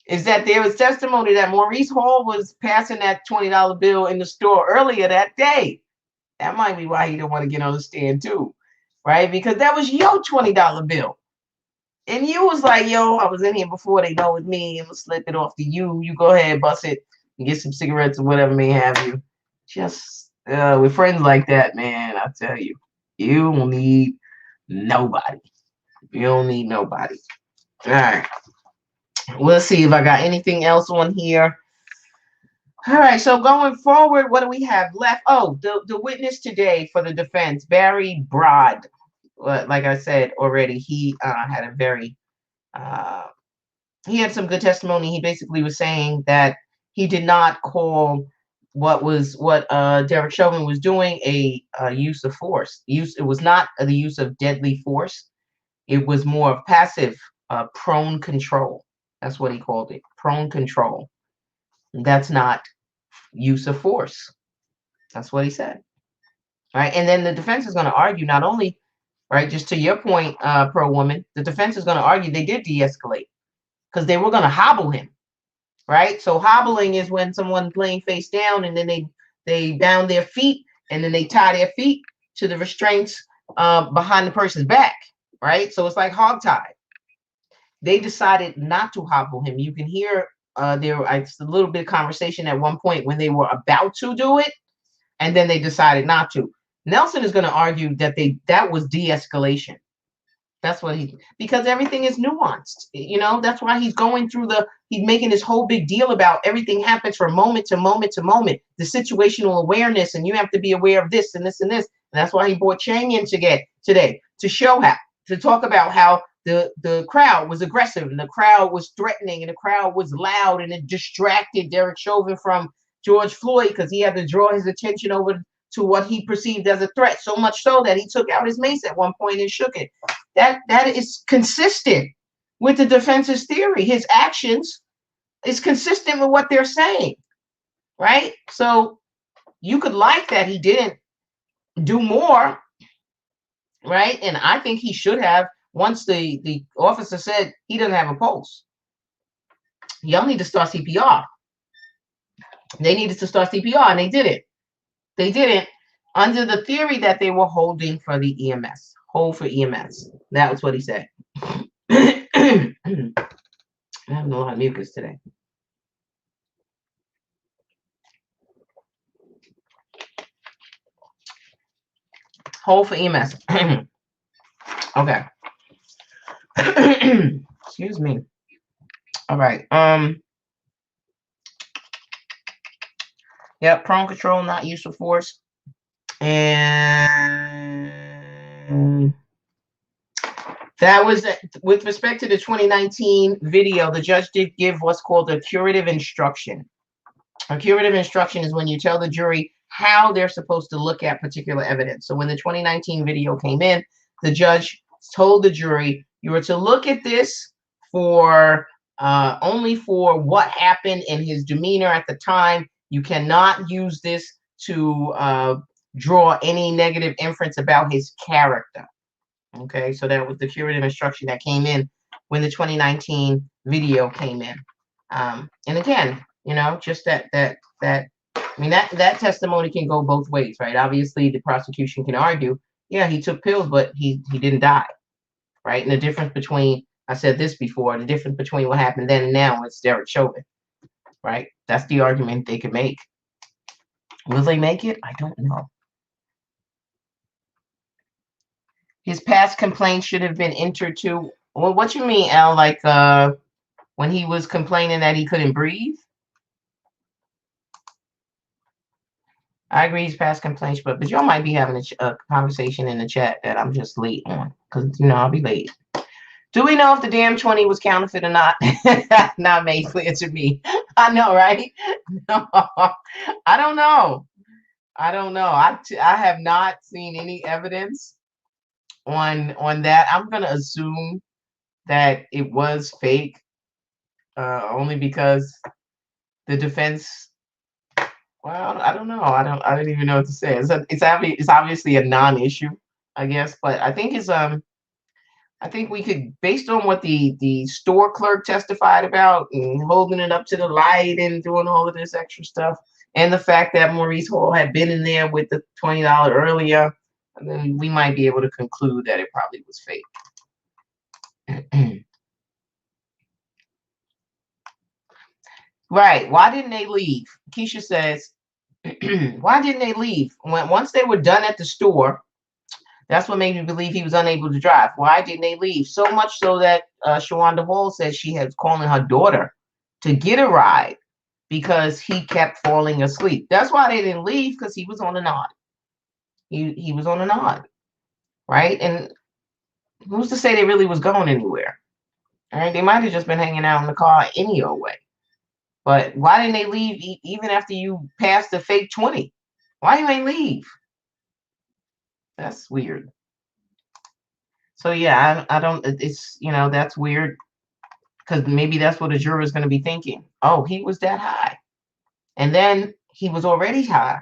[SPEAKER 1] is that there was testimony that Maurice Hall was passing that $20 bill in the store earlier that day. That might be why he didn't want to get on the stand too, right? Because that was your $20 bill. And you was like, yo, I was in here before, they know it's me. I'm going to slip it off to you. You go ahead, bust it, and get some cigarettes or whatever may have you. Just with friends like that, man, I tell you, you don't need nobody. You don't need nobody. All right. Let's see if I got anything else on here. All right, so going forward, what do we have left? Oh, the witness today for the defense, Barry Broad. Like I said already, he had a very, he had some good testimony. He basically was saying that he did not call what Derek Chauvin was doing a use of force. It was not the use of deadly force. It was more of passive, prone control. That's what he called it, prone control. That's not use of force. That's what he said. Right. And then the defense is going to argue not only, right, just to your point, pro woman, the defense is going to argue they did de-escalate because they were going to hobble him. Right. So hobbling is when someone's laying face down and then they bound their feet and then they tie their feet to the restraints behind the person's back. Right. So it's like hogtied. They decided not to hobble him. You can hear there was a little bit of conversation at one point when they were about to do it, and then they decided not to. Nelson is going to argue that that was de-escalation. That's what because everything is nuanced. You know, that's why he's going through he's making this whole big deal about everything happens from moment to moment to moment, the situational awareness, and you have to be aware of this and this and this. And that's why he brought Chang in today to show to talk about how the crowd was aggressive and the crowd was threatening and the crowd was loud and it distracted Derek Chauvin from George Floyd because he had to draw his attention over to what he perceived as a threat, so much so that he took out his mace at one point and shook it. That is consistent with the defense's theory. His actions is consistent with what they're saying, right? So you could like that he didn't do more, right? And I think he should have. Once the officer said he doesn't have a pulse, y'all need to start CPR. They needed to start CPR, and they did it. They didn't under the theory that they were holding for the EMS, hold for EMS. That was what he said. I'm having a lot of mucus today. Hold for EMS. Okay. Excuse me. All right. Yeah, prone control, not use of force. And that was with respect to the 2019 video. The judge did give what's called a curative instruction. A curative instruction is when you tell the jury how they're supposed to look at particular evidence. So when the 2019 video came in, the judge told the jury, you were to look at this for only for what happened in his demeanor at the time. You cannot use this to draw any negative inference about his character. Okay, so that was the curative instruction that came in when the 2019 video came in. And again, you know, just that I mean, that testimony can go both ways, right? Obviously, the prosecution can argue, yeah, he took pills, but he didn't die, right? And the difference between, I said this before, the difference between what happened then and now is Derek Chauvin. right? That's the argument they could make. Will they make it? I don't know. His past complaints should have been entered too. Well, what you mean, Al? Like when he was complaining that he couldn't breathe? I agree his past complaints, but y'all might be having a conversation in the chat that I'm just late on, because I'll be late. Do we know if the damn 20 was counterfeit or not? Not made clear to me. I know, right? No, I don't know. I have not seen any evidence on that. I'm gonna assume that it was fake, only because the defense. Well, I don't know. I don't even know what to say. It's obviously a non-issue, I guess. But I think I think we could, based on what the store clerk testified about and holding it up to the light and doing all of this extra stuff, and the fact that Maurice Hall had been in there with the $20 earlier, and then we might be able to conclude that it probably was fake. Right. Why didn't they leave? Keisha says, why didn't they leave? Once they were done at the store, that's what made me believe he was unable to drive. Why didn't they leave? So much so that Shawanda Hall says she has calling her daughter to get a ride because he kept falling asleep. That's why they didn't leave, because he was on a nod. He was on a nod, right? And who's to say they really was going anywhere? All right, they might have just been hanging out in the car any old way. But why didn't they leave even after you passed the fake 20? Why didn't they leave? That's weird. So yeah, I don't. It's that's weird, because maybe that's what a juror is going to be thinking. Oh, he was that high, and then he was already high,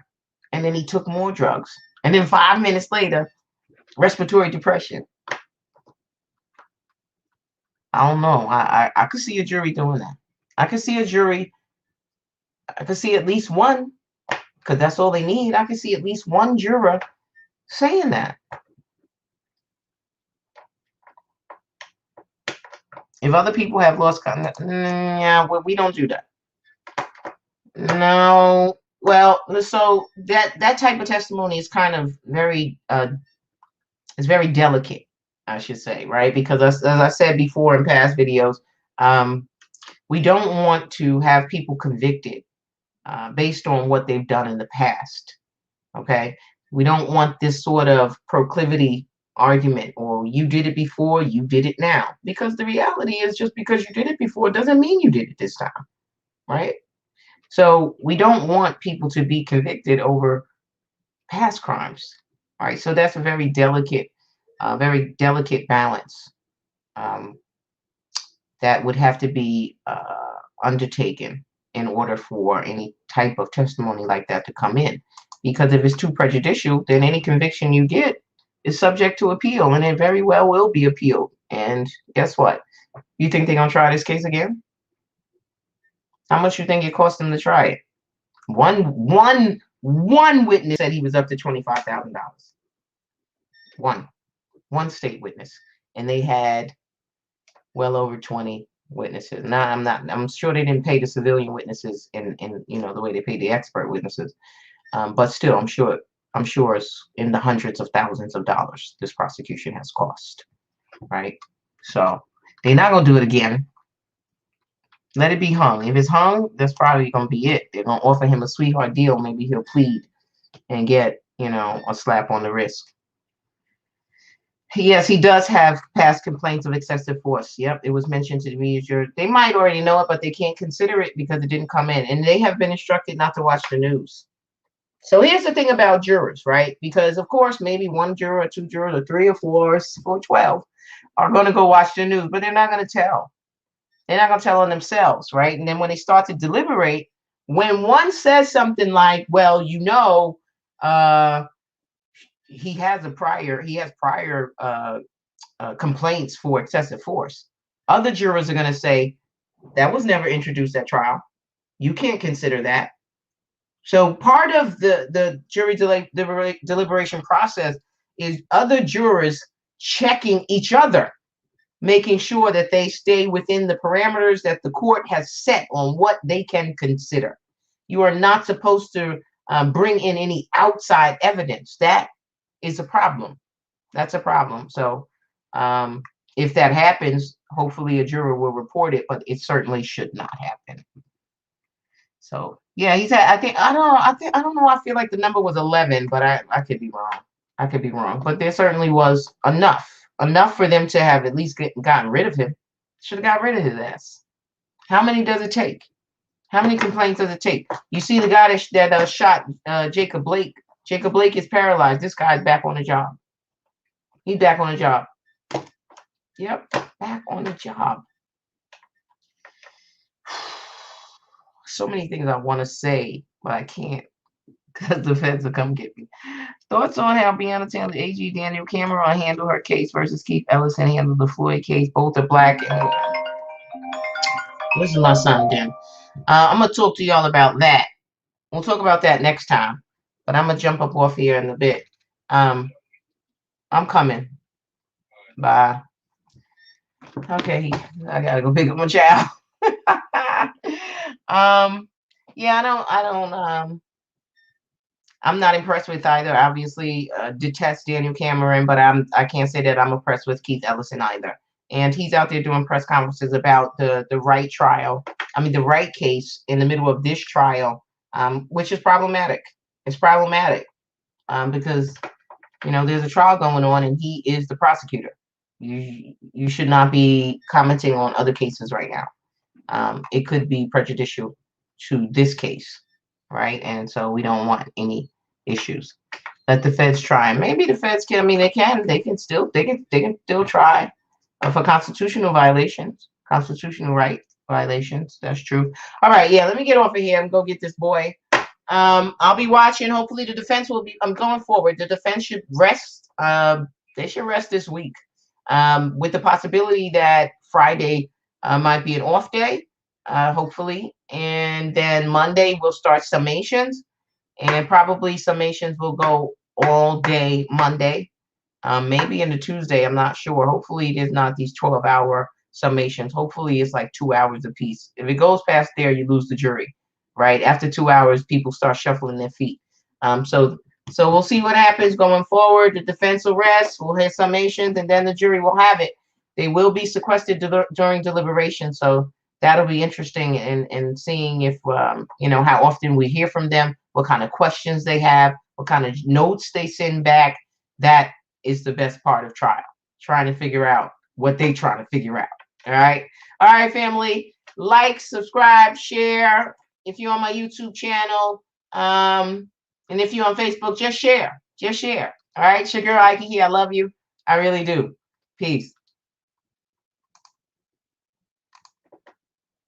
[SPEAKER 1] and then he took more drugs, and then 5 minutes later, respiratory depression. I don't know. I could see a jury doing that. I could see a jury. I could see at least one, because that's all they need. I could see at least one juror saying that. If other people have lost contact, yeah, well, we don't do that. No. Well, so that type of testimony is kind of very it's very delicate, I should say, right? Because as I said before in past videos, we don't want to have people convicted based on what they've done in the past. Okay, we don't want this sort of proclivity argument, or you did it before, you did it now, because the reality is, just because you did it before doesn't mean you did it this time, right? So we don't want people to be convicted over past crimes. All right, so that's a very delicate balance that would have to be undertaken in order for any type of testimony like that to come in. Because if it's too prejudicial, then any conviction you get is subject to appeal, and it very well will be appealed. And guess what? You think they're gonna try this case again? How much you think it cost them to try it? One witness said he was up to $25,000. One state witness, and they had well over 20 witnesses. Now I'm sure they didn't pay the civilian witnesses in the way they paid the expert witnesses, but still, I'm sure it's in the hundreds of thousands of dollars this prosecution has cost, right? So they're not gonna do it again. Let it be hung. If it's hung, that's probably gonna be it. They're gonna offer him a sweetheart deal. Maybe he'll plead and get a slap on the wrist. Yes, he does have past complaints of excessive force. Yep, it was mentioned to me. They might already know it, but they can't consider it because it didn't come in, and they have been instructed not to watch the news. So here's the thing about jurors, right? Because of course, maybe one juror or two jurors or 3 or 4 or 12 are going to go watch the news, but they're not going to tell. They're not going to tell on themselves, right? And then when they start to deliberate, when one says something like, well, he has prior complaints for excessive force, other jurors are going to say, that was never introduced at trial. You can't consider that. So part of the jury deliberation process is other jurors checking each other making sure that they stay within the parameters that the court has set on what they can consider. You are not supposed to bring in any outside evidence. That is a problem. That's a problem. So if that happens, hopefully a juror will report it, but it certainly should not happen. So yeah, he said, I don't know. I feel like the number was 11, but I could be wrong. I could be wrong, but there certainly was enough for them to have at least gotten rid of him. Should have got rid of his ass. How many does it take? How many complaints does it take? You see the guy that shot Jacob Blake. Jacob Blake is paralyzed. This guy's back on the job. He's back on the job. Yep, back on the job. So many things I want to say, but I can't because the feds will come get me. Thoughts on how Breonna Taylor, AG Daniel Cameron handled her case versus Keith Ellison handled the Floyd case. Both are black. And this is my son, Dan. I'm going to talk to y'all about that. We'll talk about that next time. But I'm going to jump up off here in a bit. I'm coming. Bye. Okay, I got to go pick up my child. Yeah, I'm not impressed with either. Obviously, detest Daniel Cameron, but I can't say that I'm impressed with Keith Ellison either. And he's out there doing press conferences about the right trial. I mean, the right case in the middle of this trial, which is problematic. It's problematic because there's a trial going on, and he is the prosecutor. You should not be commenting on other cases right now. It could be prejudicial to this case, right? And so we don't want any issues. Let the feds try. Maybe the feds can. I mean, they can still try for constitutional violations, constitutional right violations. That's true. All right, yeah. Let me get off of here and go get this boy. I'll be watching. Hopefully, the defense will be. I'm going forward. The defense should rest. They should rest this week, with the possibility that Friday might be an off day. Hopefully, and then Monday we'll start summations, and probably summations will go all day Monday, maybe into Tuesday. I'm not sure. Hopefully, it is not these 12-hour summations. Hopefully, it's like 2 hours apiece. If it goes past there, you lose the jury, right? After 2 hours, people start shuffling their feet. So we'll see what happens going forward. The defense will rest. We'll hear summations, and then the jury will have it. They will be sequestered during deliberation. So that'll be interesting in seeing if, how often we hear from them, what kind of questions they have, what kind of notes they send back. That is the best part of trial, trying to figure out what they're trying to figure out. All right. All right, family. Like, subscribe, share. If you're on my YouTube channel, and if you're on Facebook, just share. Just share. All right. Sugar Ike here. I love you. I really do. Peace.